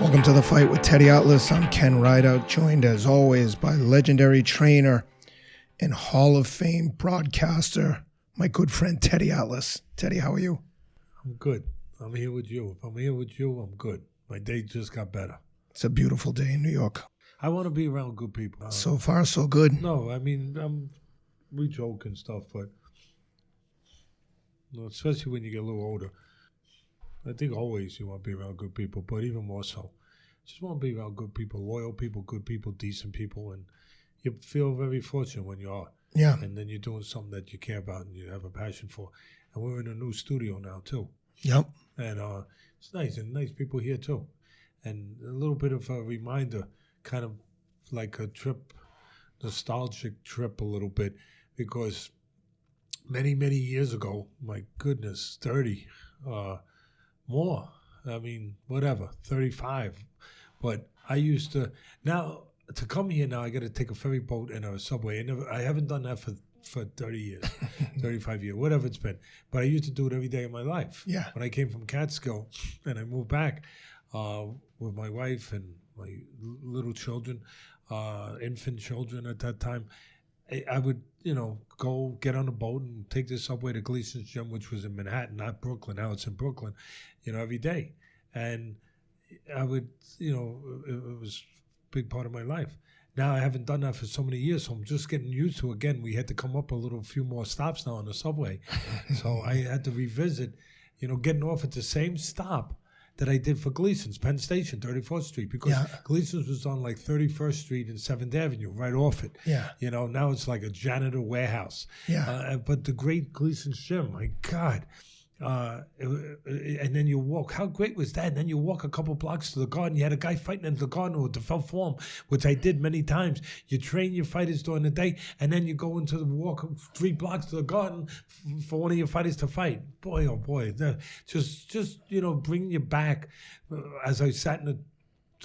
Welcome to The Fight with Teddy Atlas. I'm Ken Rideout, joined as always by legendary trainer and Hall of Fame broadcaster, my good friend Teddy Atlas. Teddy, how are you? I'm good. I'm here with you. If I'm here with you, I'm good. My day just got better. It's a beautiful day in New York. I want to be around good people. So far, so good. No, I mean, we joke and stuff, but especially when you get a little older. I think always you want to be around good people, but even more so. Just want to be around good people, loyal people, good people, decent people, and you feel very fortunate when you are. Yeah. And then you're doing something that you care about and you have a passion for. And we're in a new studio now, too. Yep. And it's nice, and nice people here, too. And a little bit of a reminder, kind of like a trip, nostalgic trip a little bit, because many, many years ago, my goodness, 30, more. I mean, whatever, 35. But I used to, now, to come here now, I got to take a ferry boat and a subway. I haven't done that for 30 years, 35 years, whatever it's been. But I used to do it every day of my life. Yeah. When I came from Catskill and I moved back with my wife and my little children, infant children at that time, I would, go get on a boat and take the subway to Gleason's Gym, which was in Manhattan, not Brooklyn. Now it's in Brooklyn, every day. And I would, it was a big part of my life. Now I haven't done that for so many years, so I'm just getting used to it. Again, we had to come up a few more stops now on the subway. So I had to revisit, getting off at the same stop that I did for Gleason's, Penn Station, 34th Street, because Gleason's was on like 31st Street and 7th Avenue, right off it. Yeah. Now it's like a janitor warehouse. Yeah. But the great Gleason's Gym, my God. And then you walk. How great was that? And then you walk a couple blocks to the garden. You had a guy fighting in the garden with the fell form, which I did many times. You train your fighters during the day, and then you go into the walk 3 blocks to the garden for one of your fighters to fight. Boy, oh boy, just bringing you back. As I sat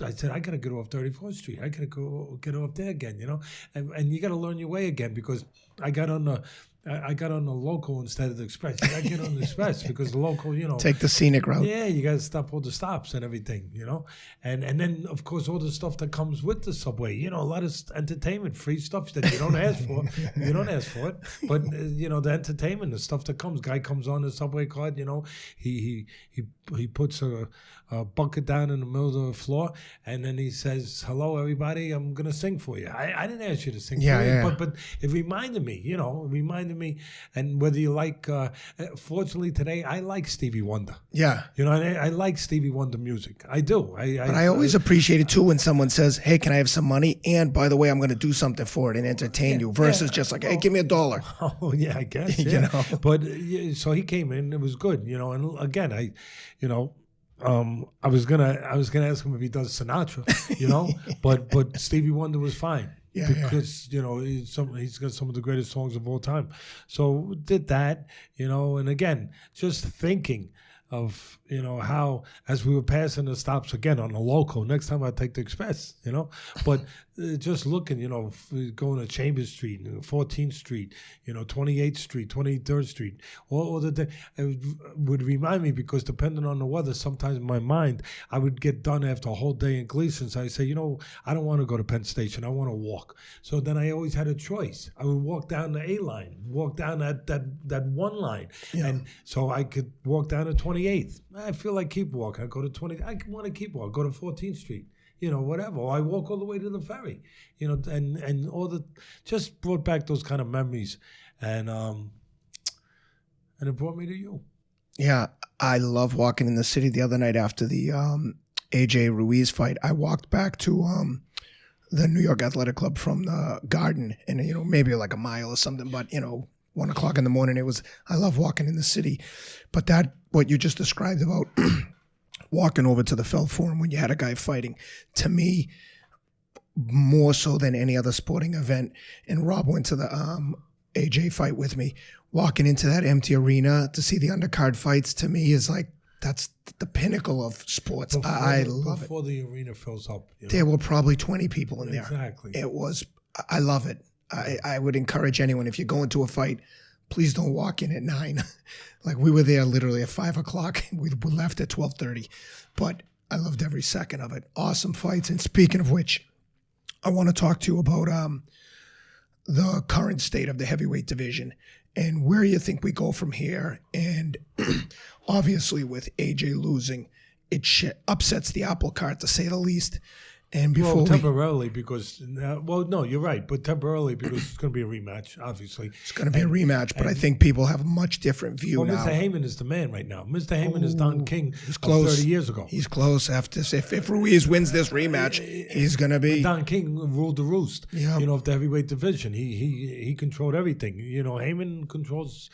I said, I got to get off 34th Street. I got to go get off there again, and you got to learn your way again, because I got on the local instead of the express. You got to get on the express because the local, Take the scenic route. Yeah, you got to stop all the stops and everything, And then, of course, all the stuff that comes with the subway, a lot of entertainment, free stuff that you don't ask for. You don't ask for it. But, the entertainment, the stuff that comes. Guy comes on the subway card, he puts a bucket down in the middle of the floor, and then he says, hello, everybody, I'm going to sing for you. I didn't ask you to sing for you, but it reminded me, and whether you like, fortunately today, I like Stevie Wonder. Yeah. I like Stevie Wonder music. I do. But I always appreciate it too when someone says, hey, can I have some money? And by the way, I'm going to do something for it and entertain you, versus just like, hey, give me $1. Oh, yeah, I guess. But so he came in, it was good, and again, I was gonna ask him if he does Sinatra, but Stevie Wonder was fine. Yeah, because he's got some of the greatest songs of all time. So did that, and again, just thinking of how, as we were passing the stops again on the local, next time I take the express, but just looking, going to Chambers Street, 14th Street, 28th Street, 23rd Street, all the day, it would remind me, because depending on the weather, sometimes in my mind, I would get done after a whole day in Gleason's. I say, I don't want to go to Penn Station. I want to walk. So then I always had a choice. I would walk down the A line, walk down that one line. Yeah. And so I could walk down to 28th. I feel like keep walking. I go to 20. I want to keep walking. Go to 14th Street. Whatever. Or I walk all the way to the ferry. And all the, just brought back those kind of memories, and it brought me to you. Yeah, I love walking in the city. The other night after the AJ Ruiz fight, I walked back to the New York Athletic Club from the Garden, and maybe like a mile or something, but 1 o'clock in the morning. I love walking in the city, but what you just described about walking over to the Feld Forum when you had a guy fighting, to me, more so than any other sporting event, and Rob went to the AJ fight with me, walking into that empty arena to see the undercard fights, to me is like, that's the pinnacle of sports. I love it. Before the arena fills up. There were probably 20 people in there. Exactly. I love it. I would encourage anyone, if you're going to a fight, please don't walk in at 9. Like, we were there literally at 5 o'clock. We left at 12:30. But I loved every second of it. Awesome fights. And speaking of which, I want to talk to you about the current state of the heavyweight division and where you think we go from here. And obviously with AJ losing, it upsets the apple cart, to say the least. And before temporarily because no, you're right, but temporarily because it's going to be a rematch. Obviously, it's going to be a rematch, but I think people have a much different view now. Mr. Heyman is the man right now. Mr. Heyman is Don King. He's close. 30 years ago. He's close. After if Ruiz wins this rematch, he's going to be. Don King ruled the roost. Yeah. Of the heavyweight division. He controlled everything. Heyman controls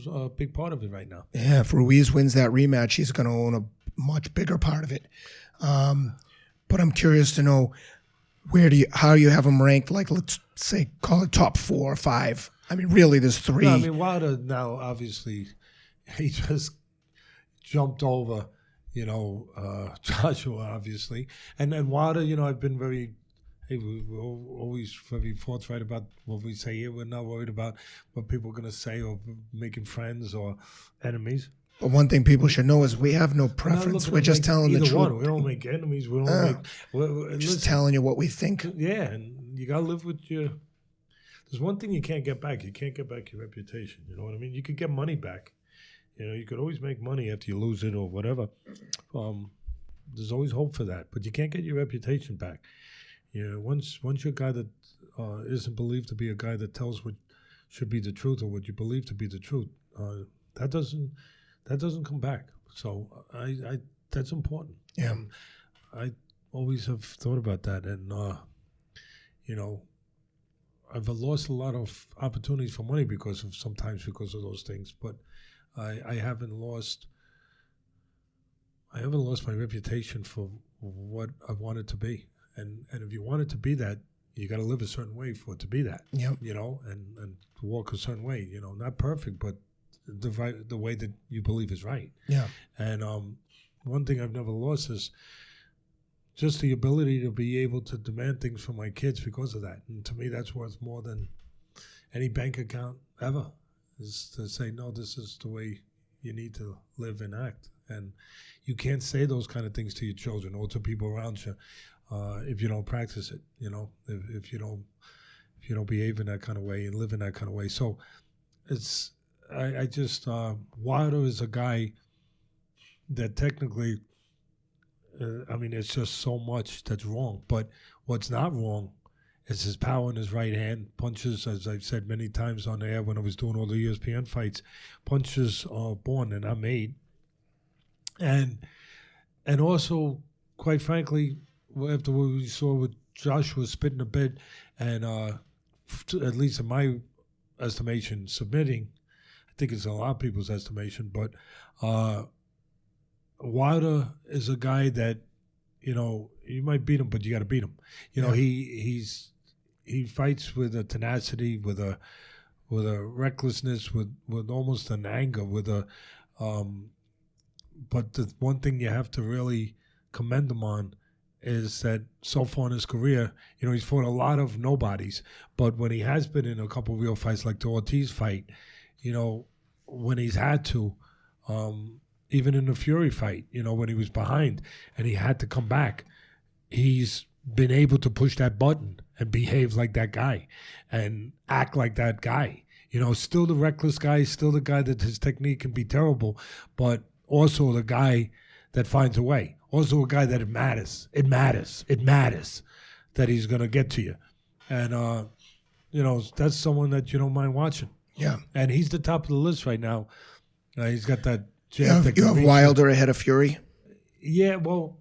a big part of it right now. Yeah, if Ruiz wins that rematch, he's going to own a much bigger part of it. But I'm curious to know how you have him ranked, like let's say call it top 4 or 5. I mean, really, there's 3. No, I mean, Wilder now, obviously, he just jumped over, Joshua, obviously. And then Wilder, I've been we're always very forthright about what we say here. We're not worried about what people are going to say or making friends or enemies. But one thing people should know is we have no preference. We're just telling the truth. One. We don't make enemies. We don't make. Just telling you what we think. Yeah, and you gotta live with your. There's one thing you can't get back. You can't get back your reputation. You know what I mean? You could get money back. You could always make money after you lose it or whatever. There's always hope for that, but you can't get your reputation back. Once you're a guy that isn't believed to be a guy that tells what should be the truth or what you believe to be the truth, that doesn't come back. So I that's important. Yeah. I always have thought about that. And, I've lost a lot of opportunities for money because of those things. But I haven't lost my reputation for what I want it to be. And if you want it to be that, you got to live a certain way for it to be that. Yep. And walk a certain way. Not perfect, but the way that you believe is right. Yeah. And one thing I've never lost is just the ability to be able to demand things from my kids because of that. And to me, that's worth more than any bank account ever, is to say, no, this is the way you need to live and act. And you can't say those kind of things to your children or to people around you if you don't practice it, if you don't behave in that kind of way and live in that kind of way. So it's... I just Wilder is a guy that technically, it's just so much that's wrong. But what's not wrong is his power in his right hand. Punches, as I've said many times on the air when I was doing all the ESPN fights, punches are born and not made. And also, quite frankly, after what we saw with Joshua spitting a bit and at least in my estimation, submitting, I think it's a lot of people's estimation, but Wilder is a guy that, you might beat him, but you got to beat him. He fights with a tenacity, with a recklessness, with almost an anger, but the one thing you have to really commend him on is that so far in his career, he's fought a lot of nobodies, but when he has been in a couple of real fights, like the Ortiz fight, when he's had to, even in the Fury fight, when he was behind and he had to come back, he's been able to push that button and behave like that guy and act like that guy. Still the reckless guy, still the guy that his technique can be terrible, but also the guy that finds a way. Also a guy that it matters that he's going to get to you. And, that's someone that you don't mind watching. Yeah. And he's the top of the list right now. He's got that jab. You have Wilder ahead of Fury? Yeah, well,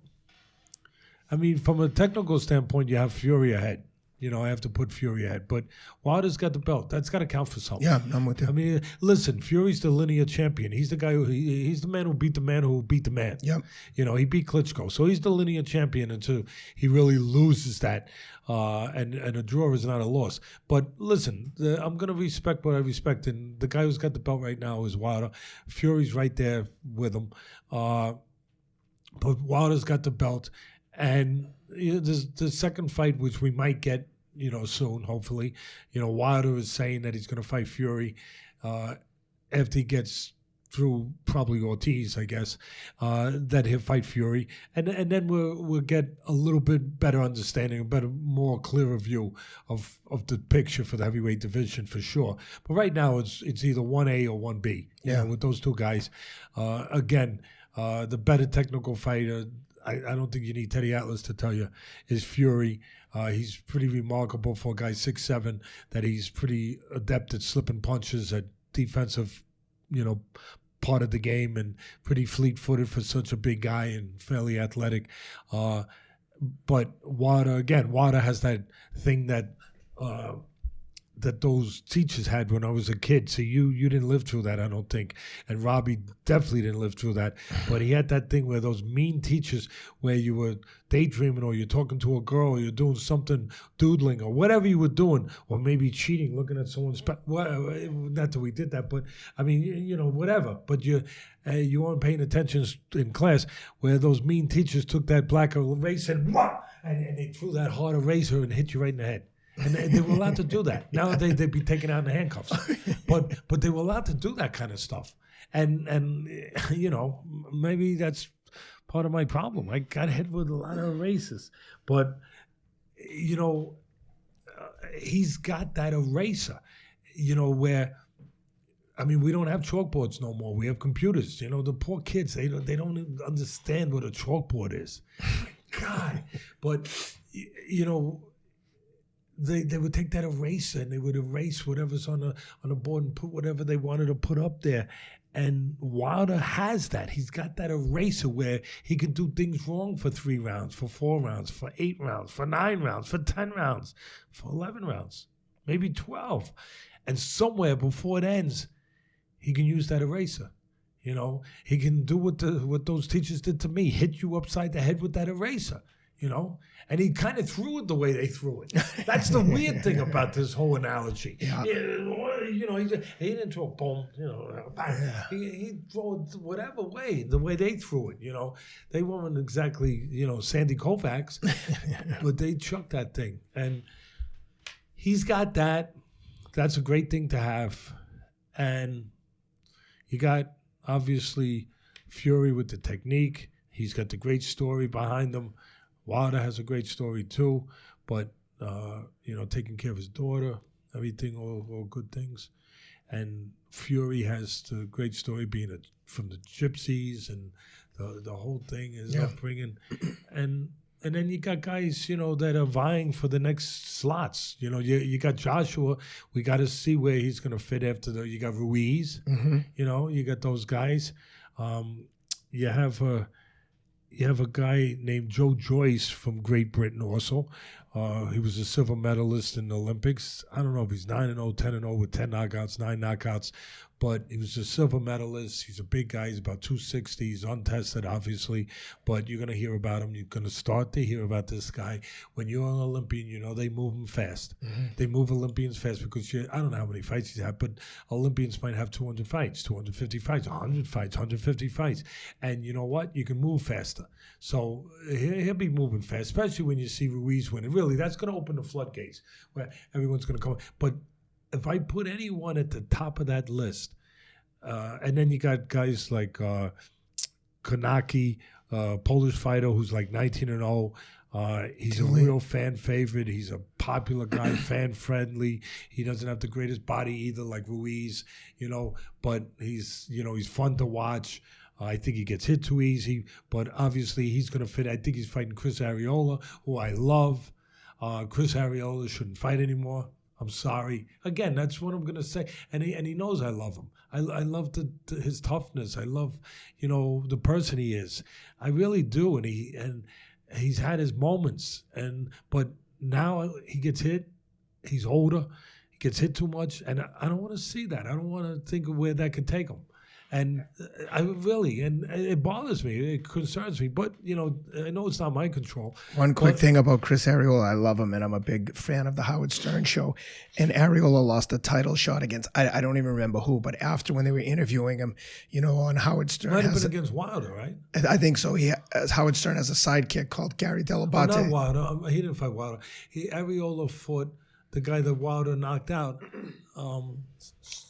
from a technical standpoint, you have Fury ahead. I have to put Fury ahead. But Wilder's got the belt. That's got to count for something. Yeah, I'm with you. Listen, Fury's the linear champion. He's the guy he's the man who beat the man who beat the man. Yep. He beat Klitschko. So he's the linear champion until he really loses that. And a draw is not a loss. But listen, I'm going to respect what I respect. And the guy who's got the belt right now is Wilder. Fury's right there with him. But Wilder's got the belt. And there's the second fight, which we might get, soon, hopefully. Wilder is saying that he's going to fight Fury after he gets through probably Ortiz, I guess, that he'll fight Fury, and then we'll get a little bit better understanding, a better, more clearer view of the picture for the heavyweight division for sure. But right now it's either 1A or 1B. Yeah, with those two guys. Again, the better technical fighter, I don't think you need Teddy Atlas to tell you, is Fury. He's pretty remarkable for a guy 6'7", that he's pretty adept at slipping punches, at defensive, part of the game, and pretty fleet-footed for such a big guy and fairly athletic. But Wilder has that thing that those teachers had when I was a kid. See, you didn't live through that, I don't think. And Robbie definitely didn't live through that. But he had that thing where those mean teachers, where you were daydreaming, or you're talking to a girl, or you're doing something, doodling, or whatever you were doing, or maybe cheating, looking at someone's... Well, not that we did that, but, I mean, whatever. But you weren't paying attention in class, where those mean teachers took that black eraser and they threw that hard eraser and hit you right in the head. And they were allowed to do that. Now they'd be taken out in the handcuffs. But they were allowed to do that kind of stuff. And maybe that's part of my problem. I got hit with a lot of erasers. But, he's got that eraser, where... I mean, we don't have chalkboards no more. We have computers. The poor kids, they don't even understand what a chalkboard is. My God. But, They would take that eraser and they would erase whatever's on the board and put whatever they wanted to put up there. And Wilder has that. He's got that eraser where he can do things wrong for 3 rounds, for 4 rounds, for 8 rounds, for 9 rounds, for 10 rounds, for 11 rounds, maybe 12. And somewhere before it ends, he can use that eraser. He can do what those teachers did to me, hit you upside the head with that eraser. And he kind of threw it the way they threw it. That's the weird thing about this whole analogy. Yeah. He didn't throw a boom, bang. Yeah. He threw it whatever way, the way they threw it, They weren't exactly, Sandy Koufax, but they chucked that thing. And he's got that. That's a great thing to have. And you got, obviously, Fury with the technique. He's got the great story behind him. Wilder has a great story too, but taking care of his daughter, everything, all good things. And Fury has the great story being from the Gypsies, and the whole thing is upbringing. And then you got guys, that are vying for the next slots. You got Joshua. We got to see where he's going to fit after you got Ruiz. Mm-hmm. You got those guys. You have a guy named Joe Joyce from Great Britain also. He was a silver medalist in the Olympics. I don't know if he's 9-0, 10-0 with 10 knockouts, 9 knockouts, but he was a silver medalist. He's a big guy. He's about 260. He's untested, obviously, but you're going to hear about him. You're going to start to hear about this guy. When you're an Olympian, they move him fast. Mm-hmm. They move Olympians fast because I don't know how many fights he's had, but Olympians might have 200 fights, 250 fights, 100 fights, 150 fights. And you know what? You can move faster. So he'll be moving fast, especially when you see Ruiz win. And really, that's going to open the floodgates where everyone's going to come. But if I put anyone at the top of that list, and then you got guys like Konaki, Polish fighter who's like 19-0. He's a real fan favorite. He's a popular guy, fan friendly. He doesn't have the greatest body either, like Ruiz, but he's fun to watch. I think he gets hit too easy, but obviously he's going to fit. I think he's fighting Chris Arreola, who I love. Chris Arreola shouldn't fight anymore. I'm sorry. Again, that's what I'm going to say. And he knows I love him. I love his toughness. I love, the person he is. I really do. And he's had his moments. But now he gets hit. He's older. He gets hit too much. And I don't want to see that. I don't want to think of where that could take him. And it bothers me. It concerns me. But, I know it's not my control. One quick thing about Chris Arreola. I love him, and I'm a big fan of the Howard Stern show. And Arreola lost a title shot against, I don't even remember who, but after when they were interviewing him, on Howard Stern. Might have been against Wilder, right? I think so. Howard Stern has a sidekick called Gary Delabate. Not Wilder. He didn't fight Wilder. Arreola fought the guy that Wilder knocked out,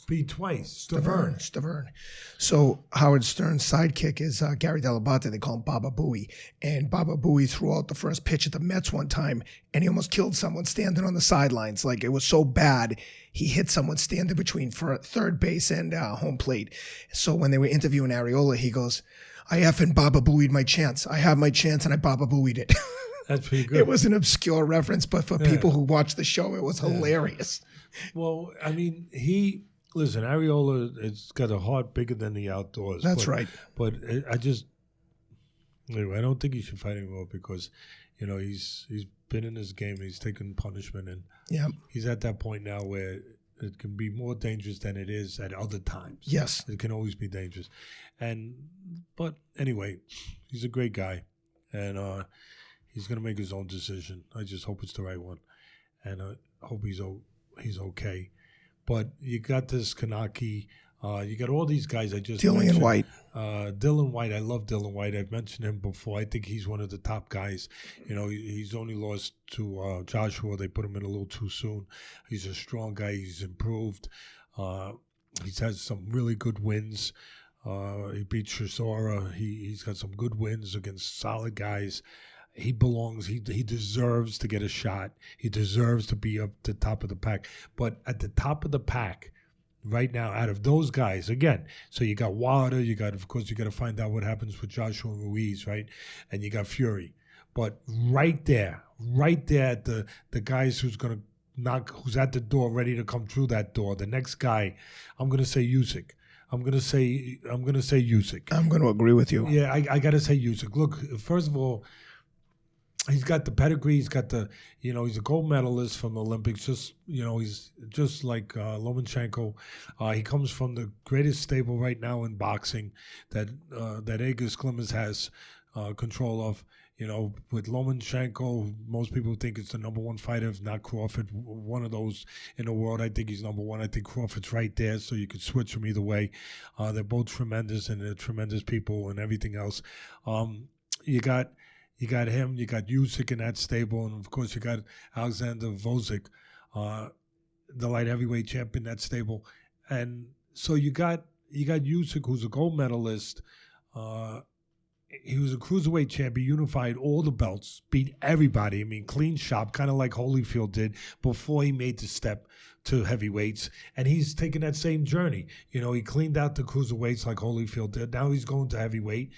beat twice. Stavern. So Howard Stern's sidekick is Gary Dell'Abate. They call him Baba Booey. And Baba Booey threw out the first pitch at the Mets one time, and he almost killed someone standing on the sidelines. Like, it was so bad, he hit someone standing between third base and home plate. So when they were interviewing Areola, he goes, I effing Baba Booeyed my chance. I have my chance, and I Baba Booeyed it. That's pretty good. It was an obscure reference, but for people who watched the show, it was hilarious. Well, I mean, listen, Areola has got a heart bigger than the outdoors. That's right. But anyway, I don't think he should fight anymore because, he's been in this game, he's taken punishment, and he's at that point now where it can be more dangerous than it is at other times. Yes. It can always be dangerous. But anyway, he's a great guy, and he's going to make his own decision. I just hope it's the right one, and I hope he's okay. But you got this Kanaki. You got all these guys I just mentioned. Dylan White. I love Dylan White. I've mentioned him before. I think he's one of the top guys. He's only lost to Joshua. They put him in a little too soon. He's a strong guy. He's improved. He's had some really good wins. He beat Chisora. He's got some good wins against solid guys. He belongs. He deserves to get a shot. He deserves to be up the top of the pack. But at the top of the pack right now, out of those guys, again, so you got Wilder. Of course, you got to find out what happens with Joshua Ruiz, right? And you got Fury. But right there, the guys who's at the door, ready to come through that door. The next guy, I'm gonna say Usyk. I'm gonna say Usyk. I'm gonna agree with you. Yeah, I gotta say Usyk. Look, first of all, he's got the pedigree. He's got he's a gold medalist from the Olympics. He's just like Lomachenko. He comes from the greatest stable right now in boxing that Egis Klimas has control of. With Lomachenko, most people think it's the number one fighter, if not Crawford, one of those in the world. I think he's number one. I think Crawford's right there, so you could switch them either way. They're both tremendous, and they're tremendous people and everything else. You got him, you got Usyk in that stable, and of course you got Alexander Usyk, the light heavyweight champion in that stable. And so you got Usyk, who's a gold medalist. He was a cruiserweight champion, unified all the belts, beat everybody. I mean, clean shop, kind of like Holyfield did before he made the step to heavyweights. And he's taken that same journey. He cleaned out the cruiserweights like Holyfield did. Now he's going to heavyweight.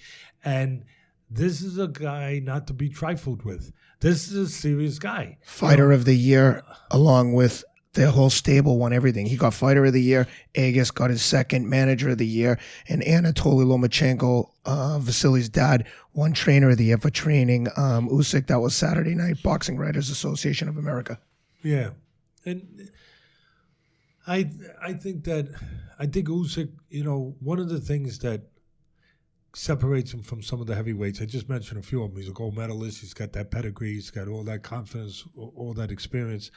And this is a guy not to be trifled with. This is a serious guy. Fighter of the year, along with their whole stable, won everything. He got Fighter of the Year. Egis got his second Manager of the Year. And Anatoly Lomachenko, Vasily's dad, won Trainer of the Year for training Usyk. That was Saturday night, Boxing Writers Association of America. Yeah. And I think Usyk, one of the things that separates him from some of the heavyweights. I just mentioned a few of them. He's a gold medalist. He's got that pedigree. He's got all that confidence, all that experience,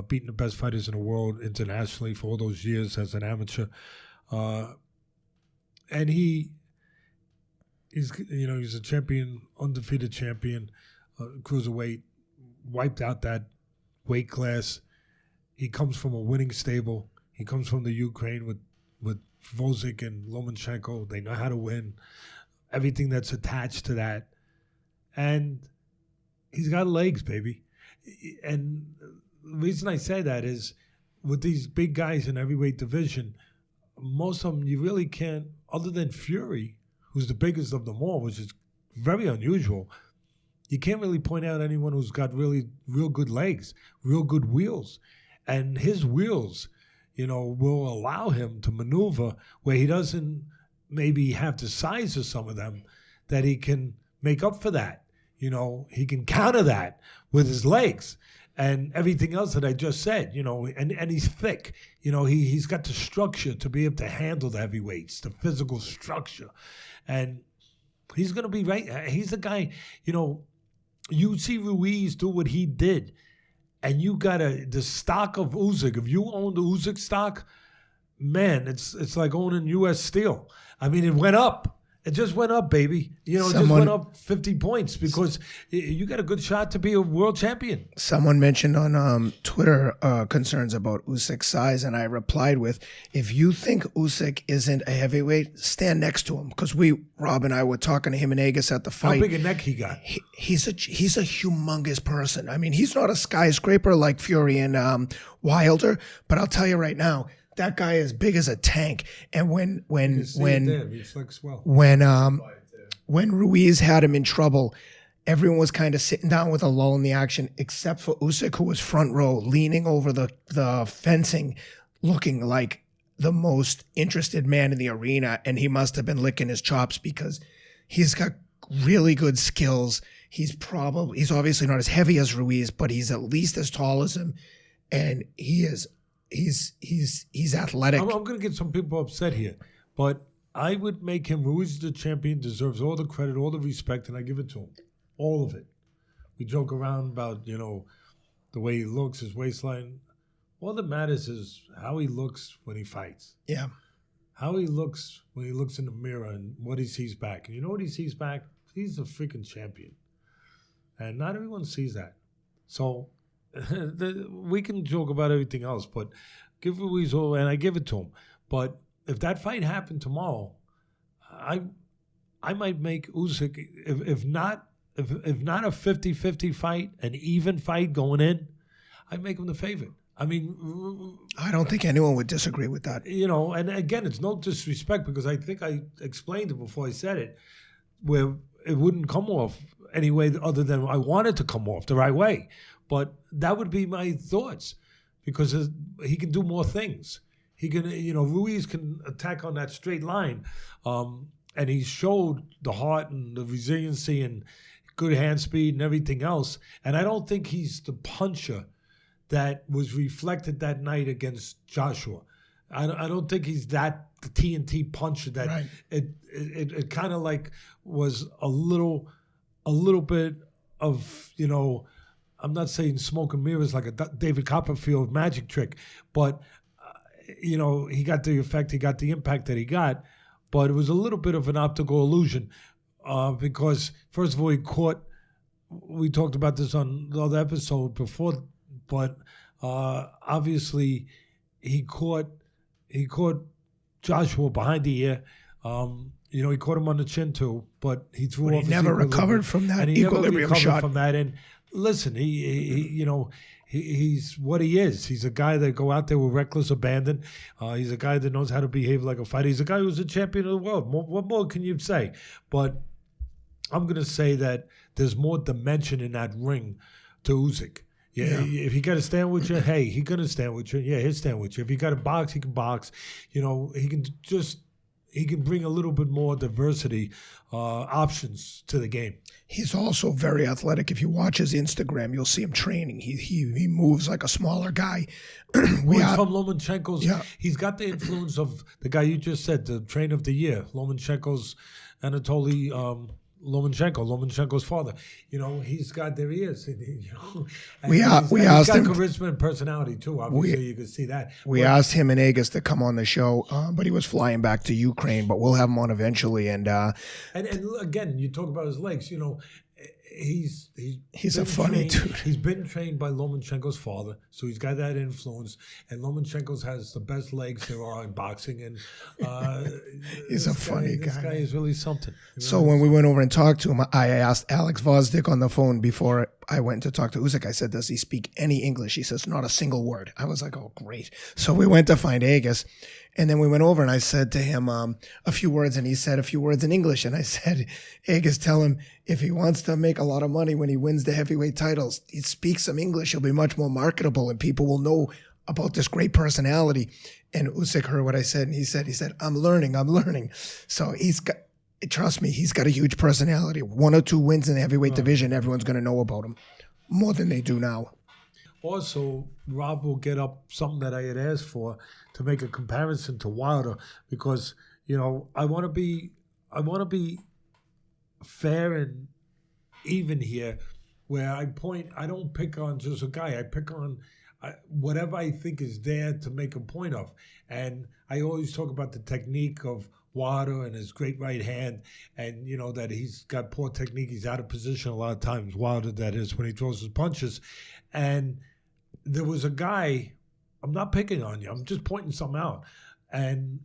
beating the best fighters in the world internationally for all those years as an amateur. And he's a champion, undefeated champion, cruiserweight, wiped out that weight class. He comes from a winning stable. He comes from the Ukraine with Usyk and Lomachenko. They know how to win. Everything that's attached to that. And he's got legs, baby. And the reason I say that is with these big guys in heavyweight division, most of them you really can't, other than Fury, who's the biggest of them all, which is very unusual, you can't really point out anyone who's got really real good legs, real good wheels. And his wheels, will allow him to maneuver where he doesn't maybe have the size of some of them, that he can make up for that. He can counter that with his legs and everything else that I just said, and he's thick. He's got the structure to be able to handle the heavyweights, the physical structure. And he's going to be right. He's the guy, you see Ruiz do what he did. And you got the stock of Usyk. If you own the Usyk stock, man, it's like owning U.S. Steel. I mean, it went up. It just went up, baby. You know, it just went up 50 points because you got a good shot to be a world champion. Someone mentioned on Twitter concerns about Usyk's size, and I replied with, if you think Usyk isn't a heavyweight, stand next to him. Because Rob and I were talking to him and Agus at the fight. How big a neck he got? He's a humongous person. I mean, he's not a skyscraper like Fury and Wilder, but I'll tell you right now, that guy is big as a tank. And when Ruiz had him in trouble, everyone was kind of sitting down with a lull in the action, except for Usyk, who was front row, leaning over the fencing, looking like the most interested man in the arena. And he must have been licking his chops because he's got really good skills. He's obviously not as heavy as Ruiz, but he's at least as tall as him, and he's athletic. I'm going to get some people upset here, but I would make him. Ruiz the champion, deserves all the credit, all the respect, and I give it to him, all of it. We joke around about the way he looks, his waistline. All that matters is how he looks when he fights. Yeah, how he looks when he looks in the mirror and what he sees back. And you know what he sees back? He's a freaking champion, and not everyone sees that. So. We can joke about everything else, but give Ruiz all, and I give it to him. But if that fight happened tomorrow, I might make Usyk, if not a 50-50 fight, an even fight going in, I'd make him the favorite. I mean, I don't think anyone would disagree with that. And again, it's no disrespect because I think I explained it before I said it, where it wouldn't come off any way other than I wanted to come off the right way. But that would be my thoughts because he can do more things. He can, Ruiz can attack on that straight line. And he showed the heart and the resiliency and good hand speed and everything else. And I don't think he's the puncher that was reflected that night against Joshua. I don't think he's that TNT puncher that right. It kind of like was a little bit of, I'm not saying smoke and mirrors like a David Copperfield magic trick, but, he got the effect, he got the impact that he got, but it was a little bit of an optical illusion because, first of all, we talked about this on the other episode before, but obviously he caught Joshua behind the ear. He caught him on the chin too, but he threw off. He never recovered from that equilibrium shot. From that, and listen, he's what he is. He's a guy that go out there with reckless abandon. He's a guy that knows how to behave like a fighter. He's a guy who's a champion of the world. What more can you say? But I'm going to say that there's more dimension in that ring to Usyk. Yeah, if he got to stand with you, hey, he's going to stand with you. Yeah, he'll stand with you. If he got to box, he can box. He can bring a little bit more diversity, options to the game. He's also very athletic. If you watch his Instagram, you'll see him training. He moves like a smaller guy. He's from Lomachenko's. Yeah. He's got the influence of the guy you just said, the trainer of the year, Lomachenko's Anatoly Lomachenko's father. He's got, there he is. We asked him. Charisma and personality too. Obviously, you can see that. We asked him and Agus to come on the show, but he was flying back to Ukraine. But we'll have him on eventually. And again, you talk about his legs. He's a funny dude. He's been trained by Lomachenko's father, so he's got that influence. And Lomachenko's has the best legs there are in boxing, and he's a funny guy. This guy is really something. So when we went over and talked to him, I asked Alex Vosdick on the phone before I went to talk to Usyk. I said, "Does he speak any English?" He says, "Not a single word." I was like, "Oh, great!" So we went to find Agus. And then we went over and I said to him a few words, and he said a few words in English. And I said, Agus, tell him if he wants to make a lot of money when he wins the heavyweight titles, he speaks some English, he'll be much more marketable and people will know about this great personality. And Usyk heard what I said, and he said, I'm learning. So trust me, he's got a huge personality. 1 or 2 wins in the heavyweight division, everyone's going to know about him more than they do now. Also, Rob will get up something that I had asked for to make a comparison to Wilder because, I want to be fair and even here where I don't pick on just a guy. I pick on whatever I think is there to make a point of. And I always talk about the technique of Wilder and his great right hand, and you know that he's got poor technique. He's out of position a lot of times. Wilder, that is, when he throws his punches. And there was a guy. I'm not picking on you. I'm just pointing something out. And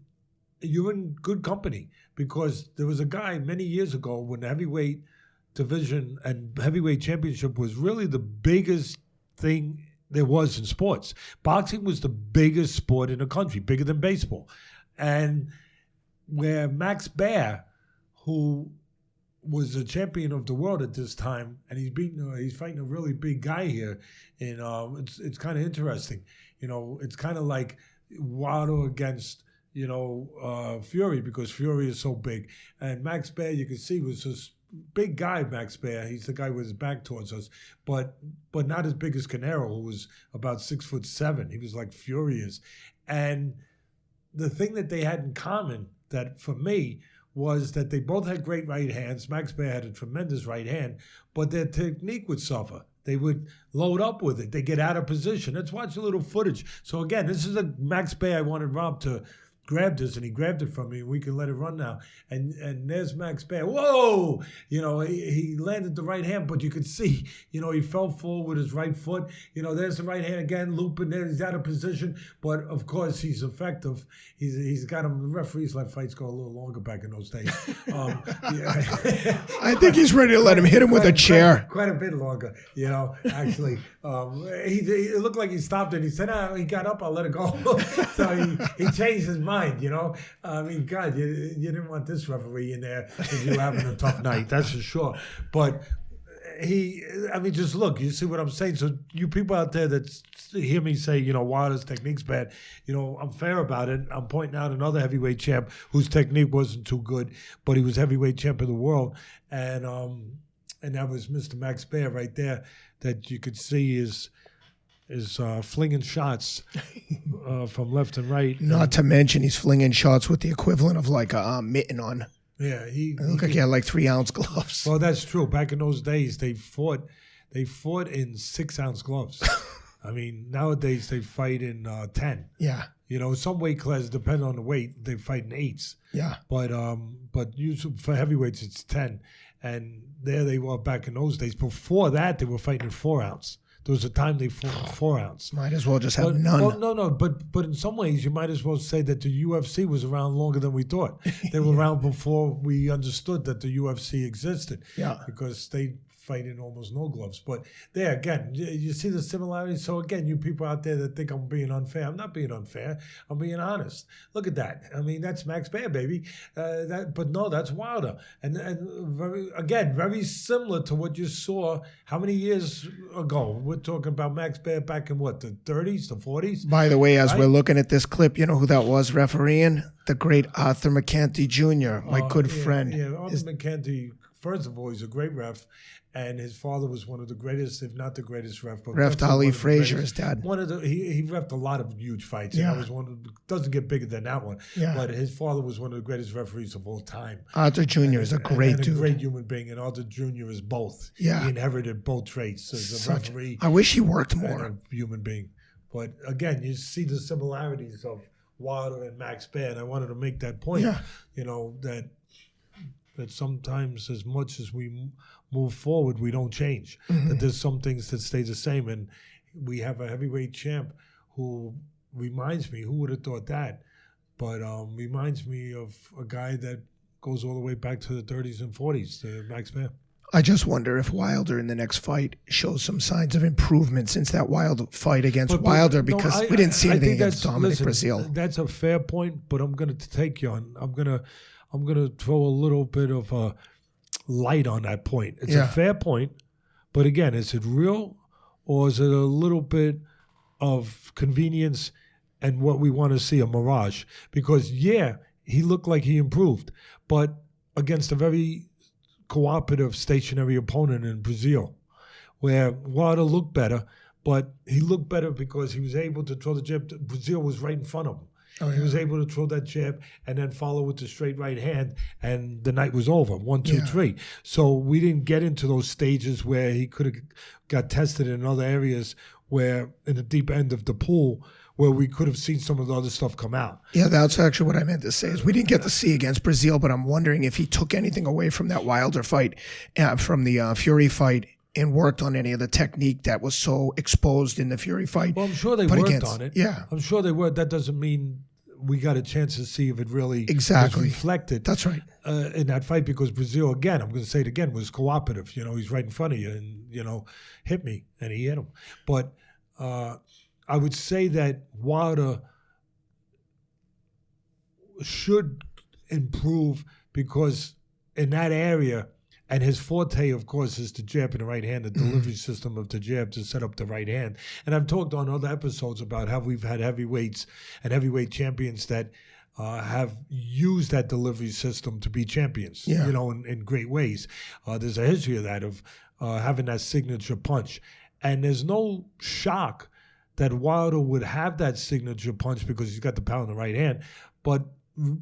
you're in good company, because there was a guy many years ago when the heavyweight division and heavyweight championship was really the biggest thing there was in sports. Boxing was the biggest sport in the country, bigger than baseball. And where Max Baer, who was the champion of the world at this time, and he's fighting a really big guy here, and it's kind of interesting. You know, it's kind of like Wilder against Fury, because Fury is so big, and Max Baer, you can see, was this big guy. Max Baer, he's the guy with his back towards us, but not as big as Canelo, who was about 6'7". He was like furious, and the thing that they had in common, that for me, was that they both had great right hands. Max Baer had a tremendous right hand, but their technique would suffer. They would load up with it. They get out of position. Let's watch a little footage. So again, this is a Max Baer. I wanted Rob to grab this, and he grabbed it from me, and we can let it run now. And there's Max Baer. Whoa! He landed the right hand, but you could see, he fell forward with his right foot. There's the right hand again, looping there. He's out of position, but of course he's effective. He's got him. The referees let fights go a little longer back in those days. I think he's ready to let him hit him with a chair. Quite a bit longer, actually. It looked like he stopped it. He said, he got up, I'll let it go. So he changed his mind, I mean, God, you didn't want this referee in there if you were having a tough night, that's for sure. But just look, you see what I'm saying? So you people out there that hear me say, Wilder's technique's bad, I'm fair about it. I'm pointing out another heavyweight champ whose technique wasn't too good, but he was heavyweight champ of the world. And that was Mr. Max Baer right there, that you could see is flinging shots from left and right. Not to mention he's flinging shots with the equivalent of like a mitten on. Yeah, it looked like he had like 3-ounce gloves. Well, that's true. Back in those days, they fought in 6-ounce gloves. I mean, nowadays they fight in 10. Yeah. Some weight classes, depending on the weight, they fight in 8s. Yeah. But usually for heavyweights, it's 10. And there they were back in those days. Before that, they were fighting in 4-ounce. There was a time they fought in 4-ounce. Might as well just have none. Well, no. But in some ways, you might as well say that the UFC was around longer than we thought. They were around before we understood that the UFC existed. Yeah. Because they fight in almost no gloves. But there, again, you see the similarities. So again, you people out there that think I'm being unfair, I'm not being unfair. I'm being honest. Look at that. I mean, that's Max Baer, baby. But no, that's Wilder. And very similar to what you saw how many years ago. We're talking about Max Baer back in what, the 30s, the 40s? By the way, as we're looking at this clip, you know who that was refereeing? The great Arthur McCanty Jr., my good friend. Yeah, Arthur McCanty, first of all, he's a great ref. And his father was one of the greatest, if not the greatest ref. But Ref Ali Frazier, his dad. He refed a lot of huge fights. Yeah. And that was doesn't get bigger than that one. Yeah. But his father was one of the greatest referees of all time. Arthur Jr. is a great dude. A great human being. And Arthur Jr. is both. Yeah. He inherited both traits as a referee. I wish he worked more. And a human being. But again, you see the similarities of Wilder and Max Baer. And I wanted to make that point. Yeah. That sometimes, as much as we move forward, we don't change. Mm-hmm. That there's some things that stay the same. And we have a heavyweight champ who reminds me, who would have thought that? But reminds me of a guy that goes all the way back to the 30s and 40s, Max Baer. I just wonder if Wilder in the next fight shows some signs of improvement since that wild fight against Wilder, because we didn't see anything against Dominic Breazeale. That's a fair point, but I'm going to take you on. I'm going to throw a little bit of a light on that point. It's a fair point, but again, is it real, or is it a little bit of convenience and what we want to see, a mirage? Because, he looked like he improved, but against a very cooperative, stationary opponent in Breazeale, where Wilder looked better, but he looked better because he was able to throw the jab. Breazeale was right in front of him. Oh, yeah. He was able to throw that jab and then follow with the straight right hand, and the night was over. 1, 2, 3. So we didn't get into those stages where he could have got tested in other areas, where in the deep end of the pool, where we could have seen some of the other stuff come out. Yeah, that's actually what I meant to say. Is we didn't get to see against Brazil, but I'm wondering if he took anything away from that Wilder fight, from the Fury fight, and worked on any of the technique that was so exposed in the Fury fight. Well, I'm sure they worked on it. Yeah. I'm sure they were. That doesn't mean we got a chance to see if it really Exactly. was reflected. That's right. In that fight, because Brazil, again, I'm going to say it again, was cooperative. You know, he's right in front of you and, you know, hit me, and he hit him. But I would say that Wilder should improve, because in that area, and his forte, of course, is the jab and the right hand, the delivery system of the jab to set up the right hand. And I've talked on other episodes about how we've had heavyweights and heavyweight champions that have used that delivery system to be champions, you know, in great ways. There's a history of that, of having that signature punch. And there's no shock that Wilder would have that signature punch because he's got the power in the right hand. But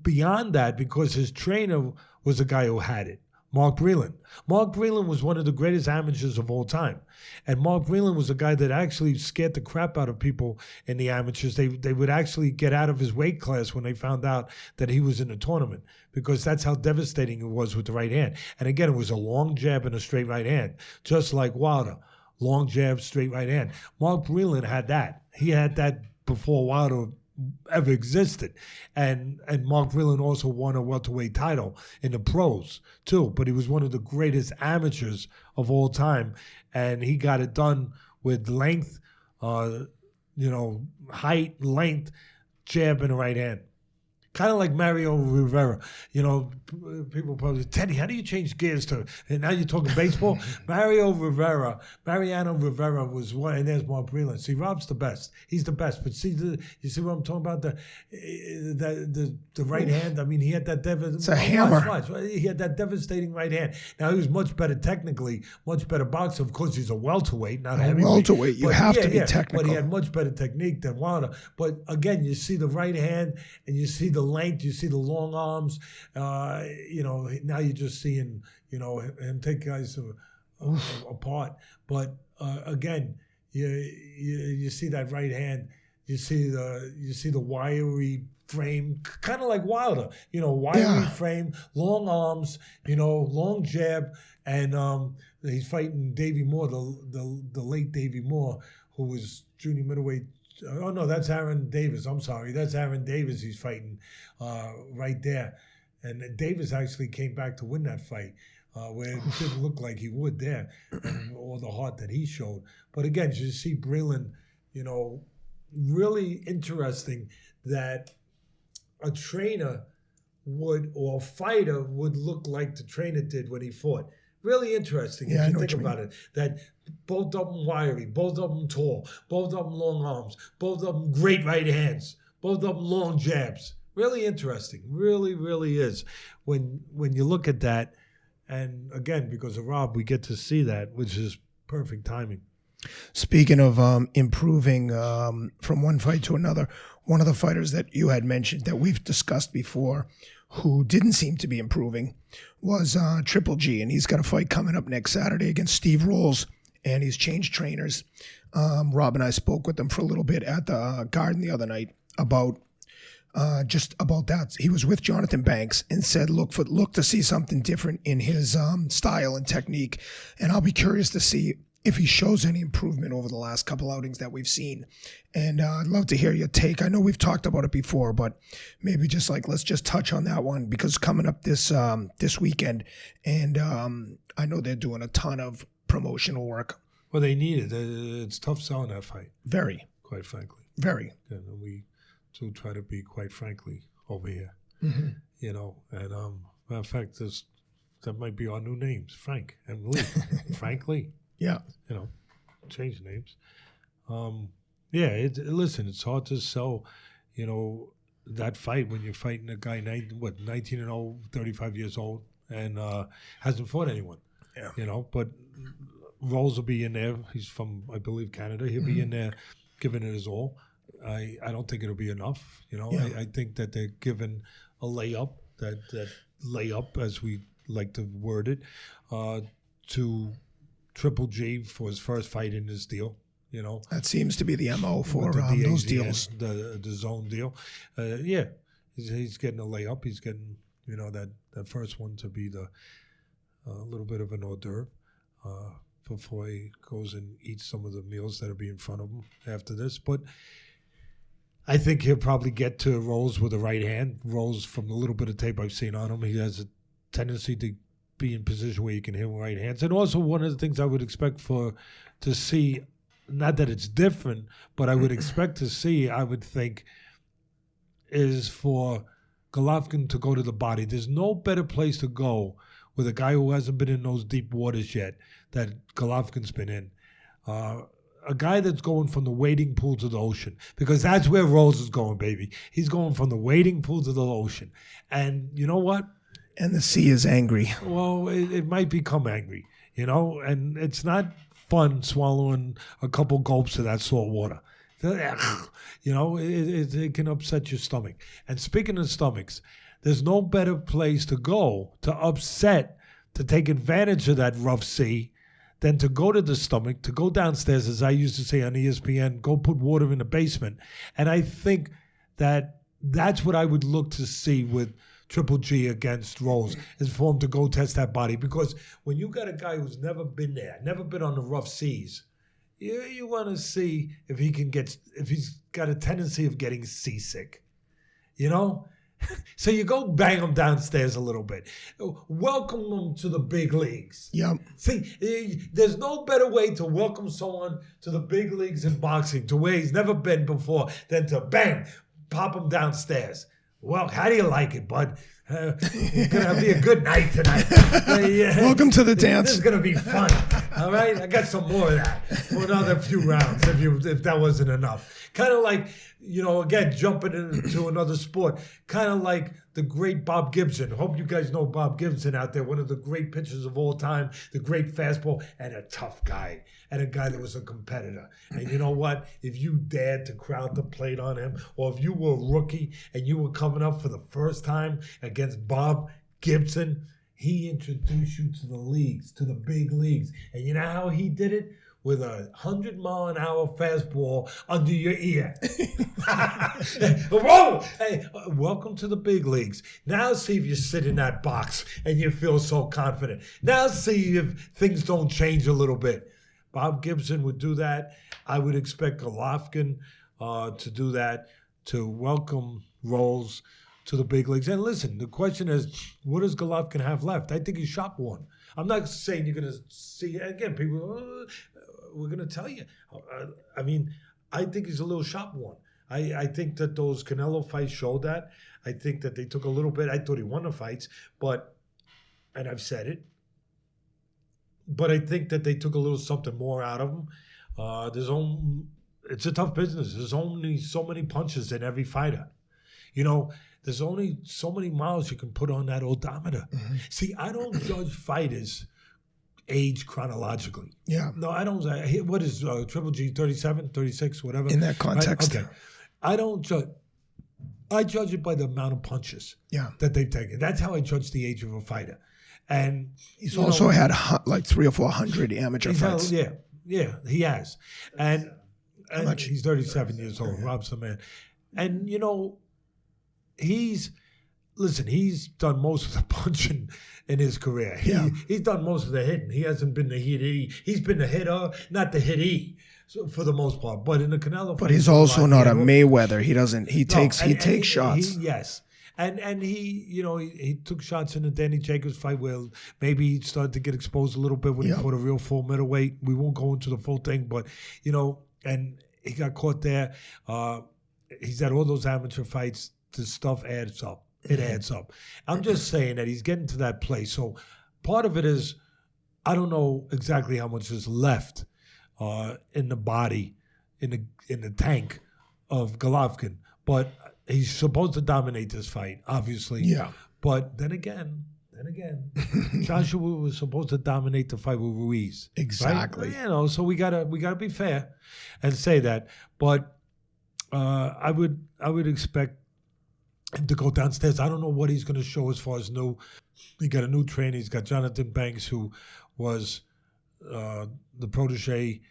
beyond that, because his trainer was the guy who had it, Mark Breland. Mark Breland was one of the greatest amateurs of all time. And Mark Breland was a guy that actually scared the crap out of people in the amateurs. They would actually get out of his weight class when they found out that he was in the tournament, because that's how devastating it was with the right hand. And again, it was a long jab and a straight right hand, just like Wilder. Long jab, straight right hand. Mark Breland had that. He had that before Wilder ever existed. And Mark Breland also won a welterweight title in the pros too, but he was one of the greatest amateurs of all time, and he got it done with length, you know, height, length, jab in the right hand. Kind of like Mario Rivera. You know, people probably, Teddy, how do you change gears to, and now you're talking baseball? Mariano Rivera was one, and there's Mark Breland. See, Rob's the best. He's the best. But see, you see what I'm talking about? The right hand, I mean, he had that it's a hammer. He had that devastating right hand. Now, he was much better technically, much better boxer. Of course, he's a welterweight, not a heavyweight. Welterweight, you have to be technical. But he had much better technique than Wilder. But again, you see the right hand, and you see the length, you see the long arms. You know, now you're just seeing, you know, him take guys apart. But again, you see that right hand. You see the wiry frame, kind of like Wilder. You know, wiry frame, long arms. You know, long jab, and he's fighting Davey Moore, the late Davey Moore, who was junior middleweight. Oh, no, that's Aaron Davis. I'm sorry. That's Aaron Davis he's fighting right there. And Davis actually came back to win that fight, where it didn't look like he would there, and all the heart that he showed. But again, you see Breland, you know, really interesting that a trainer would, or a fighter would look like the trainer did when he fought. Really interesting if you think about it. That both of them wiry, both of them tall, both of them long arms, both of them great right hands, both of them long jabs. Really interesting. Really, really is. When you look at that, and again, because of Rob, we get to see that, which is perfect timing. Speaking of improving from one fight to another, one of the fighters that you had mentioned that we've discussed before who didn't seem to be improving was Triple G, and he's got a fight coming up next Saturday against Steve Rolls, and he's changed trainers. Rob and I spoke with him for a little bit at the Garden the other night about just about that. He was with Jonathan Banks and said, look to see something different in his style and technique, and I'll be curious to see if he shows any improvement over the last couple outings that we've seen. And I'd love to hear your take. I know we've talked about it before, but maybe just like, let's just touch on that one, because coming up this weekend, and I know they're doing a ton of promotional work. Well, they need it. It's tough selling that fight. Very. Quite frankly. Very. And we do try to be quite frankly over here. Mm-hmm. You know, and matter of fact, that might be our new names, Frank and Lee. Frank Lee. Yeah. You know, change names. Listen, it's hard to sell, you know, that fight when you're fighting a guy 19-0, 35 years old, and hasn't fought anyone. Yeah. You know, but Rolls will be in there. He's from, I believe, Canada. He'll be in there giving it his all. I don't think it'll be enough. You know, I think that they're giving a layup, that layup, as we like to word it, to Triple G for his first fight in this deal. You know, that seems to be the MO for with the those DAZN, deals. the zone deal. Yeah, he's getting a layup. He's getting, you know, that first one to be the little bit of an hors d'oeuvre before he goes and eats some of the meals that'll be in front of him after this. But I think he'll probably get to Rolls with the right hand. Rolls, from the little bit of tape I've seen on him, he has a tendency to be in position where you can hit with right hands. And also one of the things I would expect to see, not that it's different, but I would expect to see, I would think, is for Golovkin to go to the body. There's no better place to go with a guy who hasn't been in those deep waters yet that Golovkin's been in. A guy that's going from the wading pool to the ocean, because that's where Rose is going, baby. He's going from the wading pool to the ocean. And you know what? And the sea is angry. Well, it might become angry, you know, and it's not fun swallowing a couple gulps of that salt water. You know, it can upset your stomach. And speaking of stomachs, there's no better place to go to take advantage of that rough sea than to go to the stomach, to go downstairs, as I used to say on ESPN, go put water in the basement. And I think that's what I would look to see with Triple G against Rose, is for him to go test that body. Because when you got a guy who's never been there, never been on the rough seas, you want to see if he's got a tendency of getting seasick, you know? So you go bang him downstairs a little bit. Welcome him to the big leagues. Yep. See, there's no better way to welcome someone to the big leagues in boxing, to where he's never been before, than to bang, pop him downstairs. Well, how do you like it, bud? It's going to be a good night tonight. Welcome to the dance. This is going to be fun. All right? I got some more of that for another few rounds if that wasn't enough. Kind of like, you know, again, jumping into another sport. Kind of like the great Bob Gibson. Hope you guys know Bob Gibson out there, one of the great pitchers of all time, the great fastball, and a tough guy, and a guy that was a competitor. And you know what? If you dared to crowd the plate on him, or if you were a rookie and you were coming up for the first time against Bob Gibson, he introduced you to the leagues, to the big leagues. And you know how he did it? With a 100-mile-an-hour fastball under your ear. Whoa! Hey, welcome to the big leagues. Now see if you sit in that box and you feel so confident. Now see if things don't change a little bit. Bob Gibson would do that. I would expect Golovkin to do that, to welcome Rolls to the big leagues. And listen, the question is, what does Golovkin have left? I think he's shot one. I'm not saying you're going to see, again, people, we're going to tell you. I mean, I think he's a little shot one. I think that those Canelo fights showed that. I think that they took a little bit. I thought he won the fights, and I've said it, but I think that they took a little something more out of him. It's a tough business. There's only so many punches in every fighter. You know, there's only so many miles you can put on that odometer. Mm-hmm. See, I don't judge fighters' age chronologically. Yeah. No, I don't. What is Triple G, 37, 36, whatever? In that context. Right? Okay. I don't judge. I judge it by the amount of punches that they've taken. That's how I judge the age of a fighter. And he's also had like 300 or 400 amateur fights. Yeah, he has. And he's 37 years old. Rob's the man. And, you know, he's done most of the punching in his career. He's done most of the hitting. He hasn't been the hittee. He's been the hitter, not the hittee, for the most part. But in the Canelo fight, but he's also not a Mayweather. He takes shots. Yes. And he took shots in the Danny Jacobs fight where maybe he started to get exposed a little bit when he fought a real full middleweight. We won't go into the full thing, but, you know, and he got caught there. He's had all those amateur fights. The stuff adds up. It adds up. I'm just saying that he's getting to that place. So part of it is, I don't know exactly how much is left in the body, in the tank of Golovkin, but he's supposed to dominate this fight, obviously. Yeah. But then again, Joshua was supposed to dominate the fight with Ruiz. Exactly. Right? You know, so we gotta be fair and say that. But I would expect him to go downstairs. I don't know what he's going to show as far as new. He got a new trainer. He's got Jonathan Banks, who was the protege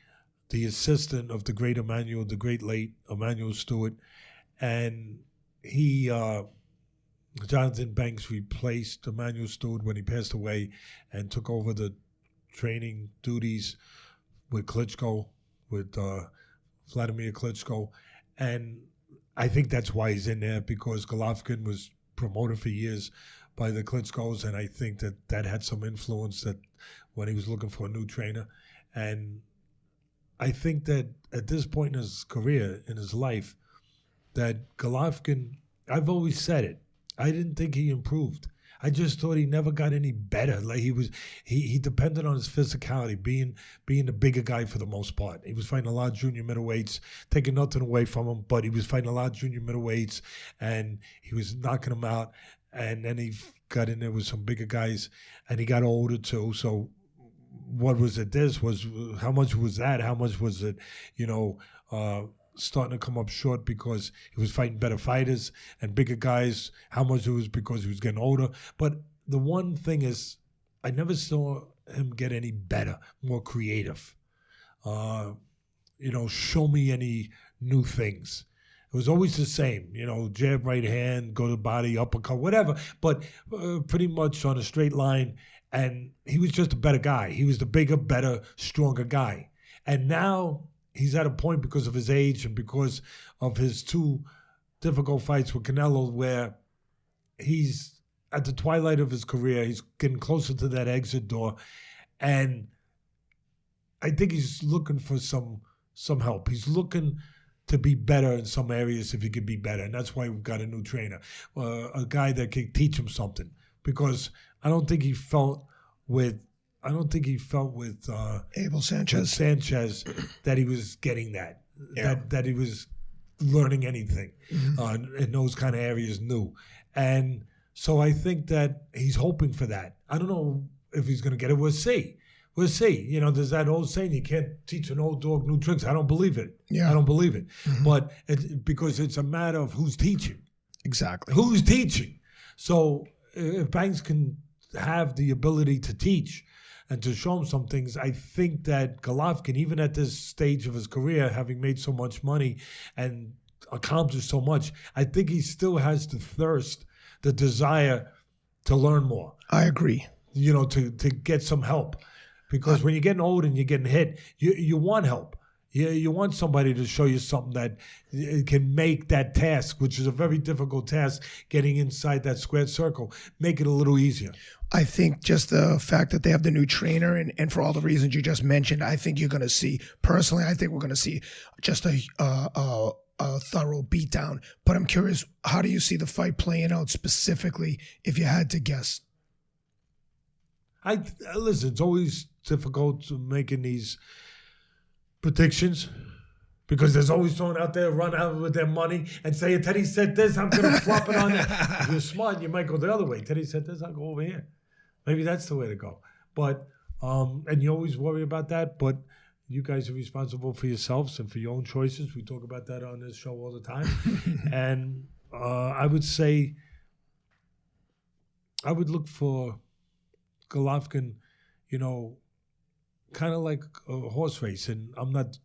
the assistant of the great late Emmanuel Stewart, and he, Jonathan Banks replaced Emmanuel Stewart when he passed away and took over the training duties with Klitschko, with Vladimir Klitschko, and I think that's why he's in there, because Golovkin was promoted for years by the Klitschkos, and I think that had some influence that when he was looking for a new trainer. And I think that at this point in his career, in his life, that Golovkin, I've always said it, I didn't think he improved. I just thought he never got any better. Like he depended on his physicality, being the bigger guy for the most part. He was fighting a lot of junior middleweights, taking nothing away from him, but he was fighting a lot of junior middleweights, and he was knocking them out. And then he got in there with some bigger guys, and he got older too. So what was it? This was, how much was that? How much was it? Starting to come up short because he was fighting better fighters and bigger guys. How much it was because he was getting older. But the one thing is, I never saw him get any better, more creative. Show me any new things. It was always the same, jab, right hand, go to body, uppercut, whatever, but pretty much on a straight line. And he was just a better guy. He was the bigger, better, stronger guy. And now he's at a point, because of his age and because of his two difficult fights with Canelo, where he's at the twilight of his career. He's getting closer to that exit door. And I think he's looking for some help. He's looking to be better in some areas if he could be better. And that's why we've got a new trainer, a guy that can teach him something. Because I don't think he felt with Abel Sanchez that he was getting that he was learning anything in those kind of areas new. And so I think that he's hoping for that. I don't know if he's going to get it. We'll see. There's that old saying, you can't teach an old dog new tricks. I don't believe it. I don't believe it. But because it's a matter of who's teaching. Exactly. Who's teaching. So if Banks can have the ability to teach and to show him some things, I think that Golovkin, even at this stage of his career, having made so much money and accomplished so much, I think he still has the thirst, the desire to learn more. I agree. To get some help. Because when you're getting old and you're getting hit, you want help. You want somebody to show you something that can make that task, which is a very difficult task, getting inside that squared circle, make it a little easier. I think just the fact that they have the new trainer and for all the reasons you just mentioned, I think you're going to see, personally, I think we're going to see just a thorough beatdown. But I'm curious, how do you see the fight playing out specifically, if you had to guess? Listen, it's always difficult making these predictions, because there's always someone out there run out with their money and say, Teddy said this, I'm going to flop it on there. If you're smart, you might go the other way. Teddy said this, I'll go over here. Maybe that's the way to go. But, and you always worry about that, but you guys are responsible for yourselves and for your own choices. We talk about that on this show all the time. And I would say, I would look for Golovkin, kind of like a horse race. And I'm not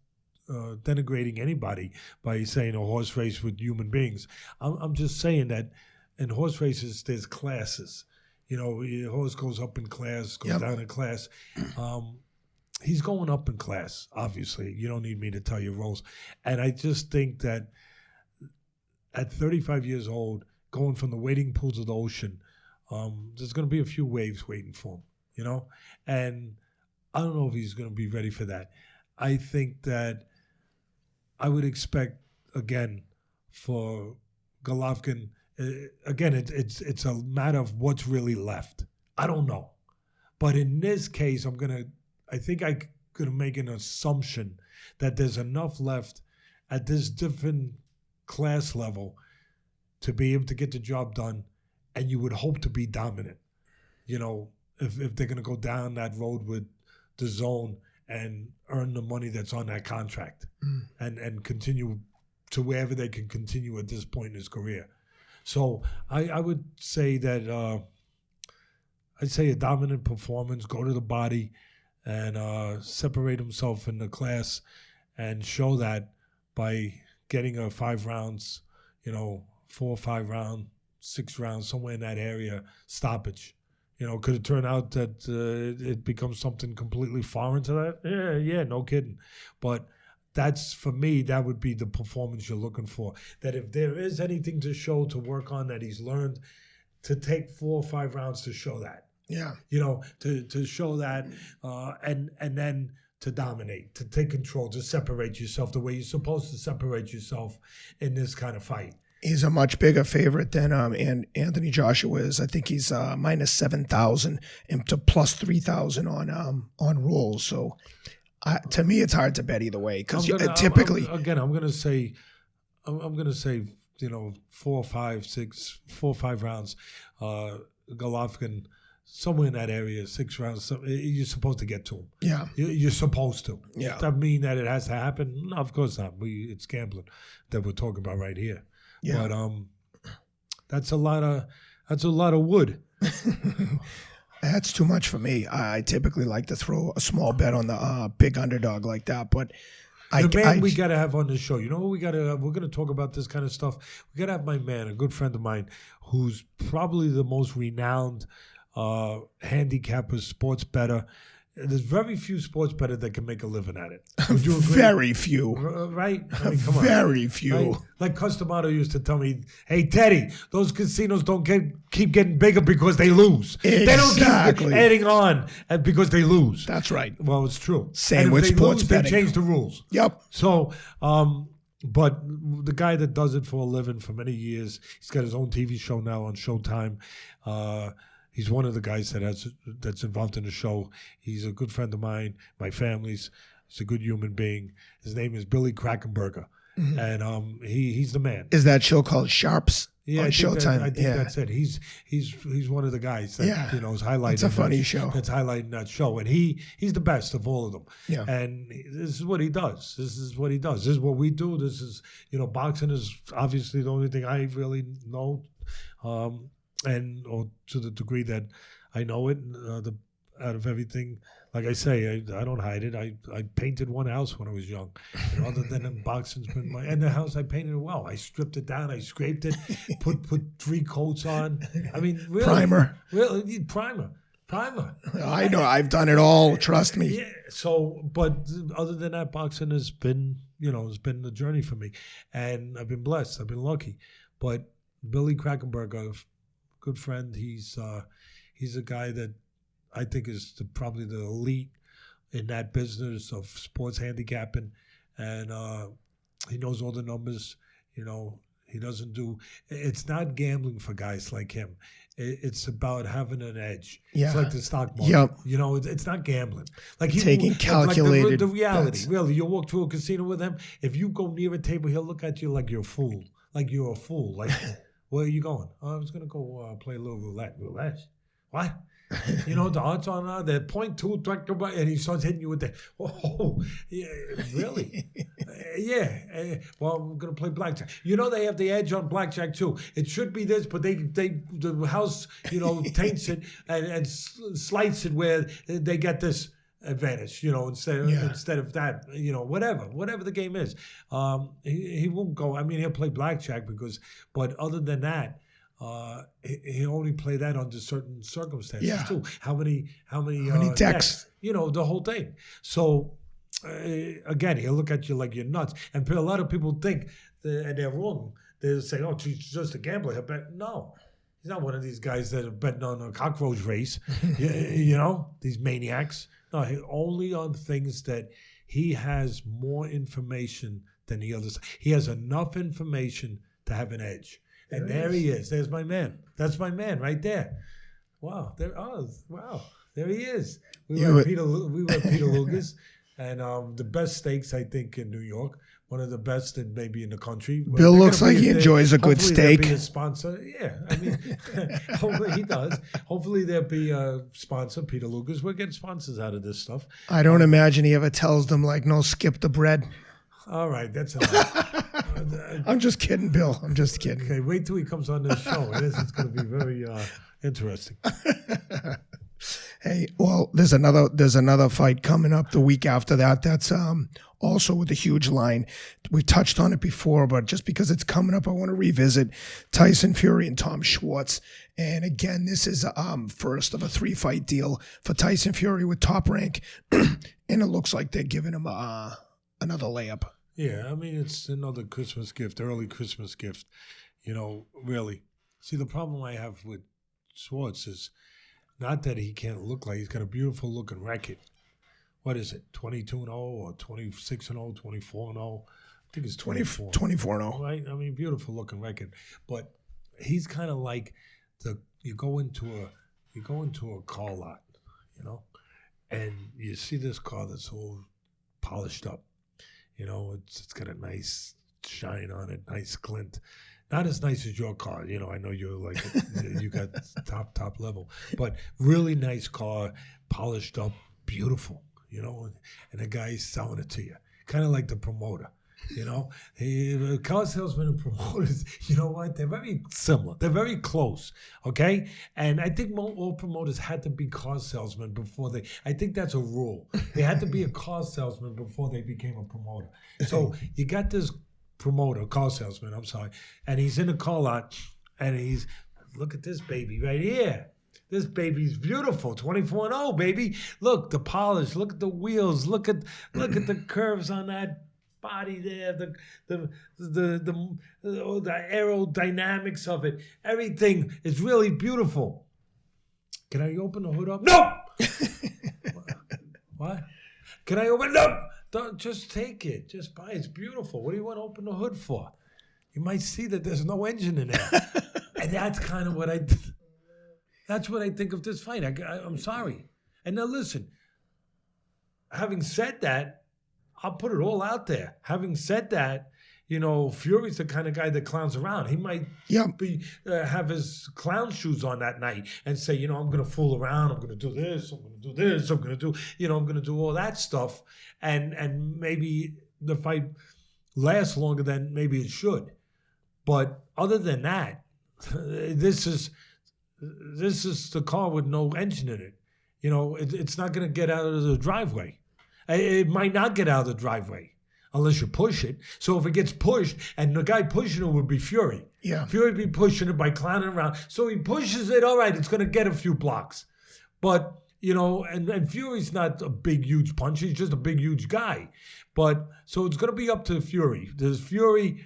denigrating anybody by saying a horse race with human beings. I'm just saying that in horse races, there's classes. Your horse goes up in class, goes down in class. He's going up in class, obviously. You don't need me to tell you roles. And I just think that at 35 years old, going from the wading pools of the ocean, there's going to be a few waves waiting for him, And I don't know if he's going to be ready for that. I think that I would expect, again, for Golovkin, again, it's a matter of what's really left. I don't know. But in this case, I think I'm going to make an assumption that there's enough left at this different class level to be able to get the job done, and you would hope to be dominant. If they're going to go down that road with the zone and earn the money that's on that contract and continue to wherever they can continue at this point in his career. So I would say that I'd say a dominant performance, go to the body and separate himself in the class and show that by getting a 5 rounds, 4 or 5 round, 6 rounds, somewhere in that area, stoppage. Could it turn out that it becomes something completely foreign to that? Yeah, no kidding. But that's, for me, that would be the performance you're looking for. That if there is anything to show, to work on, that he's learned, to take 4 or 5 rounds to show that. Yeah. To show that, and then to dominate, to take control, to separate yourself the way you're supposed to separate yourself in this kind of fight. He's a much bigger favorite than Anthony Joshua is. I think he's minus 7,000 and to plus 3,000 on rules. So to me, it's hard to bet either way because typically. I'm going to say, 4 or 5 rounds. Golovkin, somewhere in that area, 6 rounds. You're supposed to get to him. Yeah, you're supposed to. Yeah, does that mean that it has to happen? No, of course not. It's gambling that we're talking about right here. Yeah. But that's a lot of wood. That's too much for me. I typically like to throw a small bet on the big underdog like that, but we got to have on this show. You know what we got to have? We're going to talk about this kind of stuff. We got to have my man, a good friend of mine, who's probably the most renowned handicapper, sports bettor. There's very few sports bettors that can make a living at it. Would you agree? Very few. Right? I mean, come on. Very few. Right? Like Customato used to tell me, hey, Teddy, those casinos don't keep getting bigger because they lose. Exactly. They don't keep adding on because they lose. That's right. Well, it's true. Same with sports betting. They change the rules. Yep. So, but the guy that does it for a living for many years, he's got his own TV show now on Showtime. He's one of the guys that's involved in the show. He's a good friend of mine, my family's. He's a good human being. His name is Billy Krakenberger, and he's the man. Is that show called Sharps? Yeah, on Showtime. I think that's it. He's one of the guys that is highlighting. It's a funny show. That's highlighting that show, and he's the best of all of them. Yeah, and this is what he does. This is what we do. This is boxing is obviously the only thing I really know. Or to the degree that I know it, out of everything, like I say, I don't hide it. I painted one house when I was young. Other than boxing's been and the house I painted it well. I stripped it down, I scraped it, put 3 coats on. I mean, really, primer. Really, primer. I know. I've done it all. Trust me. Yeah. So, but other than that, boxing has been, has been a journey for me, and I've been blessed. I've been lucky. But Billy Krakenberger, good friend. He's a guy that I think is probably the elite in that business of sports handicapping, and he knows all the numbers. He doesn't do. It's not gambling for guys like him. It's about having an edge. Yeah. It's like the stock market. Yep. It's not gambling. Like taking calculated. Like the reality. Really, you walk to a casino with him. If you go near a table, he'll look at you like you're a fool. Like you're a fool. Like. Where are you going? Oh, I was going to go play a little roulette. Roulette? What? The odds on they're 0.2, and he starts hitting you with that. Oh, yeah, really? Yeah. Well, I'm going to play blackjack. They have the edge on blackjack too. It should be this, but the house, taints it and slices it where they get this advantage, instead of that, whatever the game is. He won't go. I mean, he'll play blackjack but other than that, he'll only play that under certain circumstances too. How many decks? The whole thing. So again, he'll look at you like you're nuts. And a lot of people think, and they're wrong. They'll say, "Oh, he's just a gambler." He'll bet. No. He's not one of these guys that are betting on a cockroach race, these maniacs. No, only on things that he has more information than the others. He has enough information to have an edge. And there he is. There's my man. That's my man right there. Wow. There he is. We were at Peter Luger's, and the best steaks, I think, in New York. One of the best and maybe in the country. Bill looks like he enjoys a good steak. Hopefully there'll be a sponsor. Yeah, I mean, hopefully he does. Hopefully there'll be a sponsor, Peter Luger's. We're getting sponsors out of this stuff. I don't imagine he ever tells them, no, skip the bread. All right, that's enough. I'm just kidding, Bill. I'm just kidding. Okay, wait till he comes on this show. It's going to be very interesting. Hey, well, there's another fight coming up the week after that. That's also with a huge line. We've touched on it before, but just because it's coming up, I want to revisit Tyson Fury and Tom Schwartz. And again, this is first of a 3-fight deal for Tyson Fury with Top Rank, and it looks like they're giving him another layup. Yeah, I mean, it's another Christmas gift, early Christmas gift, really. See, the problem I have with Schwartz is not that he can't look like, he's got a beautiful looking record. What is it, 22-0 or 26-0, 24-0? I think it's 24. 24-0. Right? I mean, beautiful looking record. But he's kind of like you go into a car lot, and you see this car that's all polished up. It's got a nice shine on it, nice glint. Not as nice as your car. I know you're like, you got top level. But really nice car, polished up, beautiful, and the guy's selling it to you. Kind of like the promoter, car salesmen and promoters, you know what? They're very similar. They're very close, okay? And I think all promoters had to be car salesmen before I think that's a rule. They had to be a car salesman before they became a promoter. So you got this promoter, car salesman, I'm sorry, and he's in a car lot, and look at this baby right here. This baby's beautiful, 24-0, baby. Look, the polish, look at the wheels, look at the curves on that body there, the aerodynamics of it. Everything is really beautiful. Can I open the hood up? No! What? Can I open it up? Don't just take it. Just buy it. It's beautiful. What do you want to open the hood for? You might see that there's no engine in there. And that's kind of that's what I think of this fight. I'm sorry. And now listen, having said that, I'll put it all out there. Having said that, Fury's the kind of guy that clowns around. He might have his clown shoes on that night and say, I'm going to fool around. I'm going to do this. I'm going to do this. I'm going to do, I'm going to do all that stuff. And maybe the fight lasts longer than maybe it should. But other than that, this is the car with no engine in it. It's not going to get out of the driveway. It might not get out of the driveway unless you push it. So if it gets pushed, and the guy pushing it would be Fury. Yeah. Fury would be pushing it by clowning around. So he pushes it, all right, it's going to get a few blocks. But, and Fury's not a big, huge puncher. He's just a big, huge guy. But, so it's going to be up to Fury. Does Fury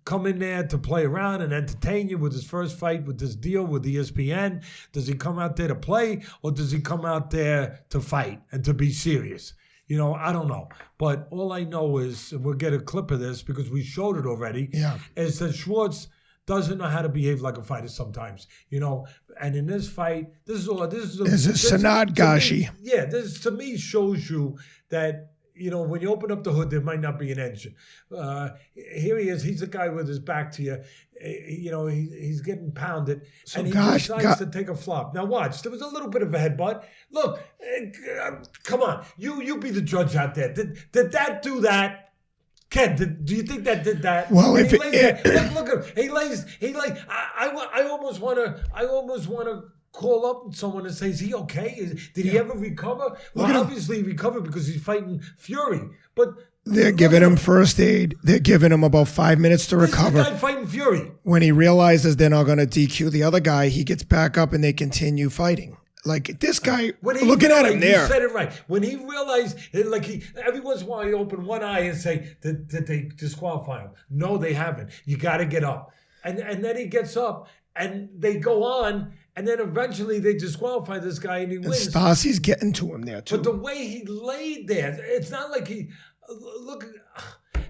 come in there to play around and entertain you with his first fight with this deal with ESPN? Does he come out there to play, or does he come out there to fight and to be serious? I don't know. But all I know is, and we'll get a clip of this because we showed it already, is that Schwartz doesn't know how to behave like a fighter sometimes. And in this fight, this is Sanad Gashi. Yeah, this to me shows you that, when you open up the hood, there might not be an engine. Here he is. He's a guy with his back to you. He's getting pounded, and he decides to take a flop. Now watch. There was a little bit of a headbutt. Look, come on. You be the judge out there. Did that do that? Ken, do you think that did that? Well, look at him. He lays. I almost want to call up someone and say, is he okay? Did he ever recover? Well, obviously he recovered because he's fighting Fury. But they're giving him first aid. They're giving him about 5 minutes to recover. This is the guy fighting Fury. When he realizes they're not going to DQ the other guy, he gets back up and they continue fighting. Like this guy, looking at him there. You said it right. When he realized, every once in a while he opened one eye and say, did they disqualify him? No, they haven't. You got to get up. And then he gets up and they go on. And then eventually they disqualify this guy and he wins. Stasi's getting to him there too. But the way he laid there, it's not like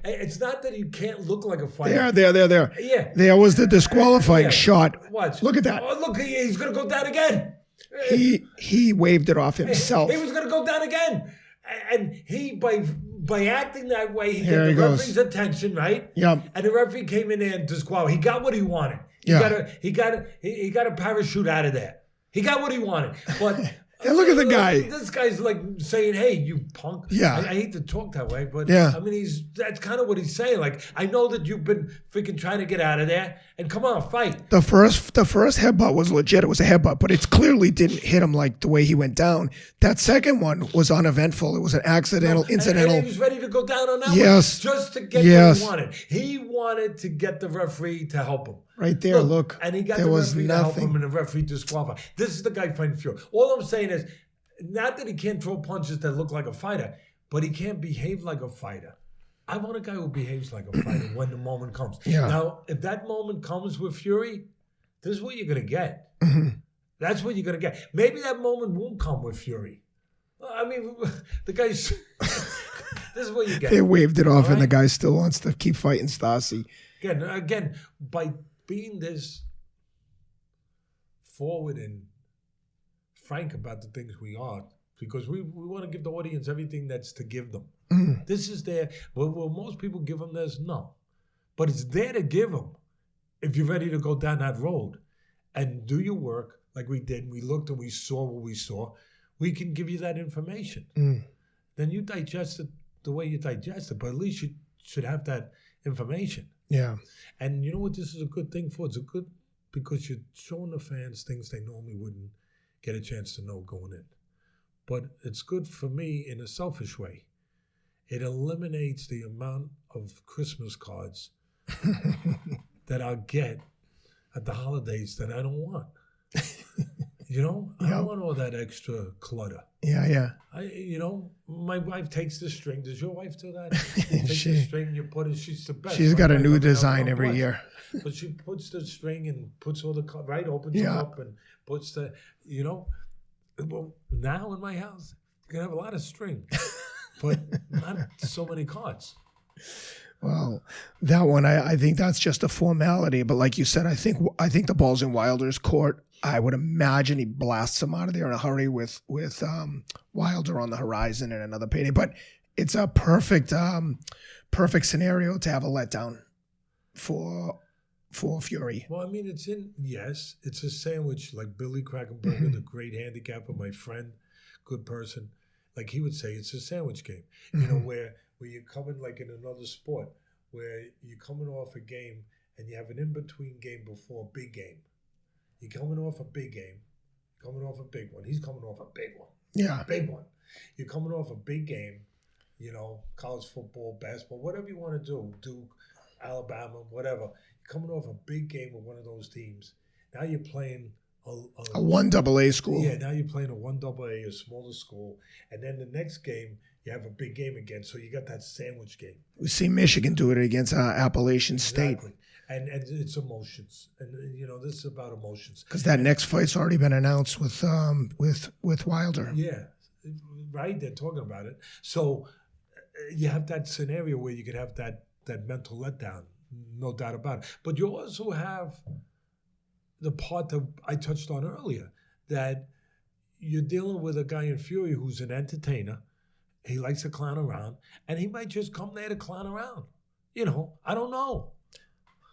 it's not that he can't look like a fighter. There. Yeah. There was the disqualifying shot. Watch. Look at that. Oh, look, he's going to go down again. He waved it off himself. He was going to go down again. And he, by acting that way, he got the referee's attention, right? Yeah. And the referee came in there and disqualified. He got what he wanted. He got a parachute out of there. He got what he wanted. But And look at the guy. This guy's like saying, "Hey, you punk." Yeah. I hate to talk that way, but Yeah. I mean, that's kind of what he's saying. Like, I know that you've been freaking trying to get out of there, and come on, fight. The first headbutt was legit. It was a headbutt, but it clearly didn't hit him like the way he went down. That second one was uneventful. It was an incidental. And he was ready to go down on that Yes. one, just to get what he wanted. He wanted to get the referee to help him. Right there, look. And he got there the was referee to help nothing. him, and the referee disqualified. This is the guy fighting Fury. All I'm saying is, not that he can't throw punches that look like a fighter, but he can't behave like a fighter. I want a guy who behaves like a fighter when the moment comes. Yeah. Now, if that moment comes with Fury, this is what you're going to get. That's what you're going to get. Maybe that moment won't come with Fury. I mean, the guy's... this is what you get. They waved it off, All and the right? guy still wants to keep fighting Stasi. Again, by being this forward and frank about the things we are, because we want to give the audience everything that's to give them. This is there. Will most people give them this? No. But it's there to give them if you're ready to go down that road and do your work like we did. We looked and we saw what we saw. We can give you that information. Then you digest it the way you digest it, but at least you should have that information. Yeah. And you know what this is a good thing for? It's a good, because you're showing the fans things they normally wouldn't get a chance to know going in. But it's good for me in a selfish way. It eliminates the amount of Christmas cards that I'll get at the holidays that I don't want. You know, I don't want all that extra clutter. Yeah. My wife takes the string. Does your wife do that? You take the string, you put it. She's the best. She's got a new I've design no every question. year. But she puts the string and puts all the opens them up and puts the, Well, now in my house, you're gonna have a lot of string, but not so many cards. Well, that one, I think that's just a formality. But like you said, I think the ball's in Wilder's court. I would imagine he blasts him out of there in a hurry with Wilder on the horizon and another payday. But it's a perfect scenario to have a letdown for Fury. Well, I mean, it's a sandwich like Billy Krakenberger, the great handicapper, my friend, good person. Like he would say, it's a sandwich game. You know, where you're coming like in another sport, where you're coming off a game and you have an in-between game before a big game. You're coming off a big game, coming off a big one. He's coming off a big one. Yeah. Big one. You're coming off a big game, college football, basketball, whatever you want to do, Duke, Alabama, whatever. You're coming off a big game with one of those teams. Now you're playing a 1AA school. Yeah, now you're playing a 1AA, a smaller school. And then the next game, you have a big game again. So you got that sandwich game. We see Michigan do it against Appalachian State. Exactly. And it's emotions. And, this is about emotions. Because that next fight's already been announced with Wilder. Yeah, right? They're talking about it. So you have that scenario where you could have that mental letdown, no doubt about it. But you also have the part that I touched on earlier, that you're dealing with a guy in Fury who's an entertainer. He likes to clown around, and he might just come there to clown around. I don't know.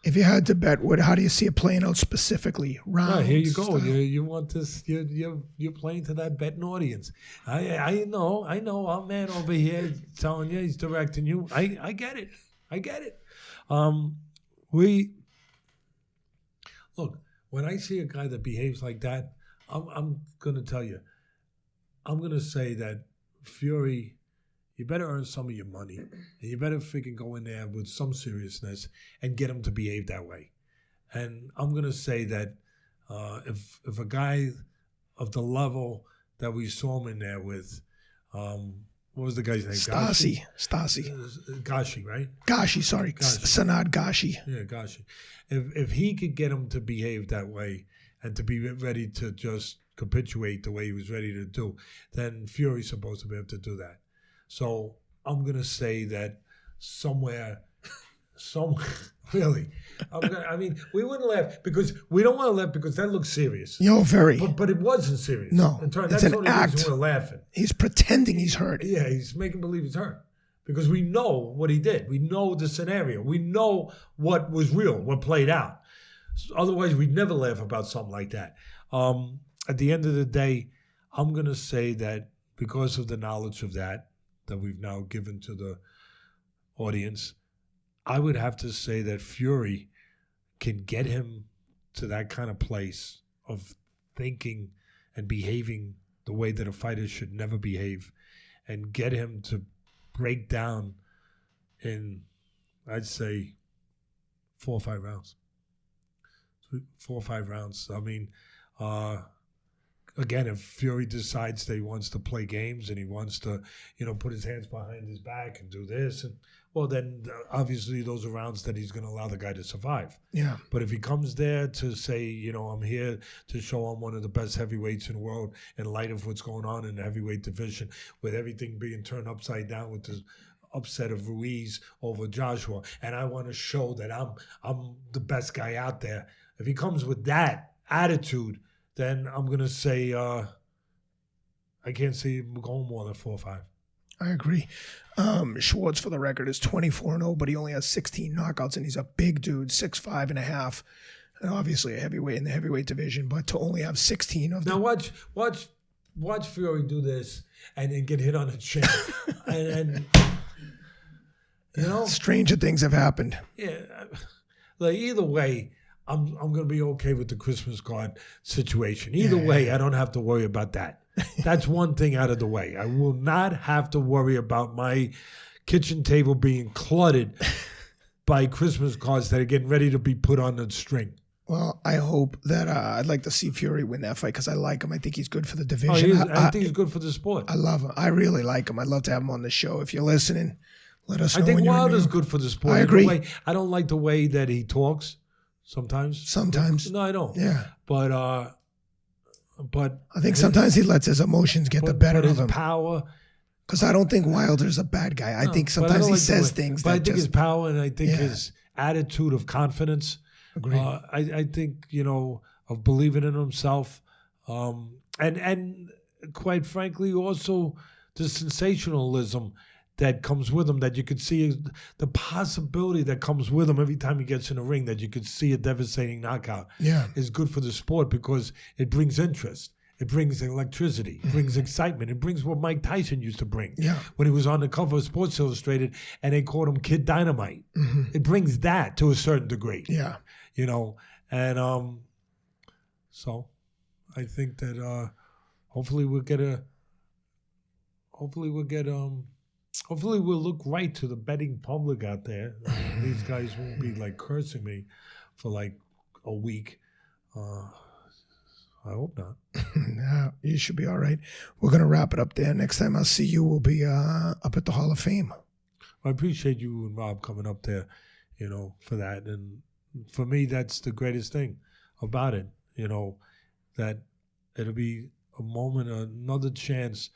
If you had to bet, how do you see it playing out specifically? Rounds. Here you go. You want this? You're playing to that betting audience. I know. Our man over here telling you, he's directing you. I get it. Look. When I see a guy that behaves like that, I'm going to tell you. I'm going to say that Fury, you better earn some of your money. And you better freaking go in there with some seriousness and get him to behave that way. And I'm going to say that if a guy of the level that we saw him in there with, what was the guy's name? Stasi. Gashi, right? Gashi, sorry. Sanad Gashi. Yeah, Gashi. If he could get him to behave that way and to be ready to just capitulate the way he was ready to do, then Fury's supposed to be able to do that. So I'm going to say that somewhere, really. We wouldn't laugh because we don't want to laugh because that looks serious. Very. But it wasn't serious. No, that's it's an act. Reason we're laughing. He's pretending he's hurt. Yeah, he's making believe he's hurt because we know what he did. We know the scenario. We know what was real, what played out. So otherwise, we'd never laugh about something like that. At the end of the day, I'm going to say that because of the knowledge of that we've now given to the audience, I would have to say that Fury can get him to that kind of place of thinking and behaving the way that a fighter should never behave, and get him to break down in, I'd say, 4 or 5 rounds. 4 or 5 rounds. I mean, again, if Fury decides that he wants to play games and he wants to, put his hands behind his back and do this, and well, then obviously those are rounds that he's going to allow the guy to survive. Yeah. But if he comes there to say, I'm here to show I'm one of the best heavyweights in the world in light of what's going on in the heavyweight division, with everything being turned upside down with the upset of Ruiz over Joshua, and I want to show that I'm the best guy out there. If he comes with that attitude, then I'm going to say I can't see him going more than 4 or 5. I agree. Schwarz, for the record, is 24-0, but he only has 16 knockouts, and he's a big dude, 6'5" and a half, and obviously a heavyweight in the heavyweight division, but to only have 16 of them. Now watch Fury do this and then get hit on the chin. and stranger things have happened. Yeah. Like, either way, I'm going to be okay with the Christmas card situation. Either way, I don't have to worry about that. That's one thing out of the way. I will not have to worry about my kitchen table being cluttered by Christmas cards that are getting ready to be put on the string. Well, I hope that I'd like to see Fury win that fight because I like him. I think he's good for the division. I think he's good for the sport. I love him. I really like him. I'd love to have him on the show. If you're listening, let us know. I think Wilder's good for the sport. I agree. I don't like the way that he talks sometimes. No, I don't. Yeah. But I think sometimes he lets his emotions get the better of him. Power. Because I don't think Wilder's a bad guy. I think sometimes he says things. But I think his power and I think his attitude of confidence. Agreed. I think, of believing in himself. And quite frankly, also the sensationalism that comes with him, that you could see the possibility that comes with him every time he gets in the ring, that you could see a devastating knockout is good for the sport because it brings interest. It brings electricity. It brings excitement. It brings what Mike Tyson used to bring when he was on the cover of Sports Illustrated and they called him Kid Dynamite. Mm-hmm. It brings that to a certain degree. Yeah. And so I think that hopefully we'll look right to the betting public out there. These guys won't be like cursing me for like a week. I hope not. No, you should be all right. We're going to wrap it up there. Next time I'll see you, we'll be up at the Hall of Fame. I appreciate you and Rob coming up there, for that. And for me, that's the greatest thing about it, that it'll be a moment, another chance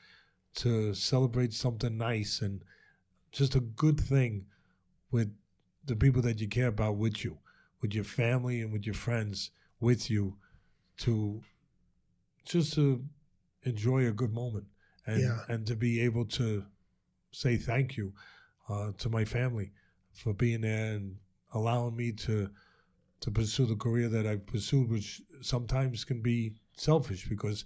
to celebrate something nice and just a good thing with the people that you care about with you, with your family and with your friends with you, to enjoy a good moment and to be able to say thank you to my family for being there and allowing me to pursue the career that I've pursued, which sometimes can be selfish because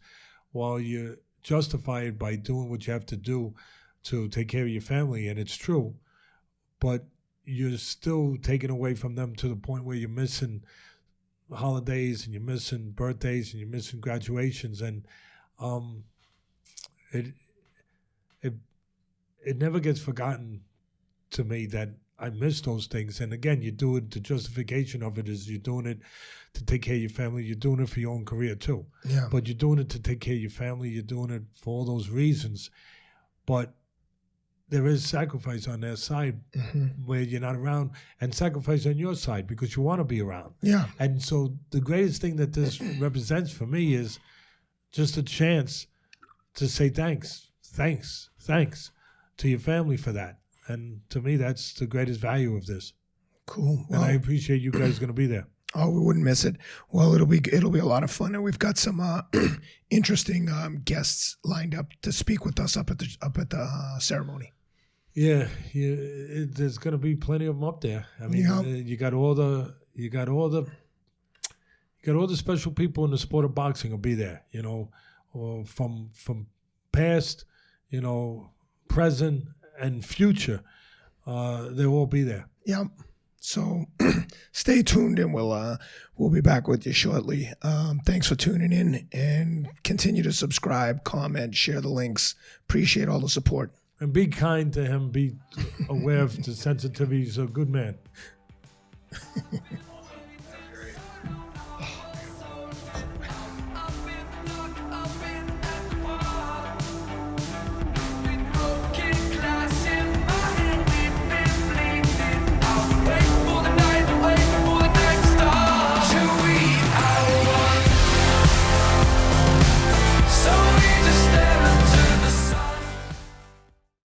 while you're justified by doing what you have to do to take care of your family, and it's true, but you're still taken away from them to the point where you're missing holidays and you're missing birthdays and you're missing graduations, and it never gets forgotten to me that I miss those things. And again, you do it, the justification of it is you're doing it to take care of your family. You're doing it for your own career too. Yeah. But you're doing it to take care of your family. You're doing it for all those reasons. But there is sacrifice on their side where you're not around, and sacrifice on your side because you want to be around. Yeah. And so the greatest thing that this represents for me is just a chance to say thanks to your family for that. And to me, that's the greatest value of this. Cool. Well, and I appreciate you guys going to be there. Oh, we wouldn't miss it. Well, it'll be a lot of fun, and we've got some interesting guests lined up to speak with us up at the ceremony. Yeah, there's going to be plenty of them up there. I mean, you got all the special people in the sport of boxing will be there. or from past, present and future, they'll all be there. Yep. So stay tuned, and we'll be back with you shortly. Thanks for tuning in, and continue to subscribe, comment, share the links. Appreciate all the support. And be kind to him. Be aware of the sensitivity. He's a good man.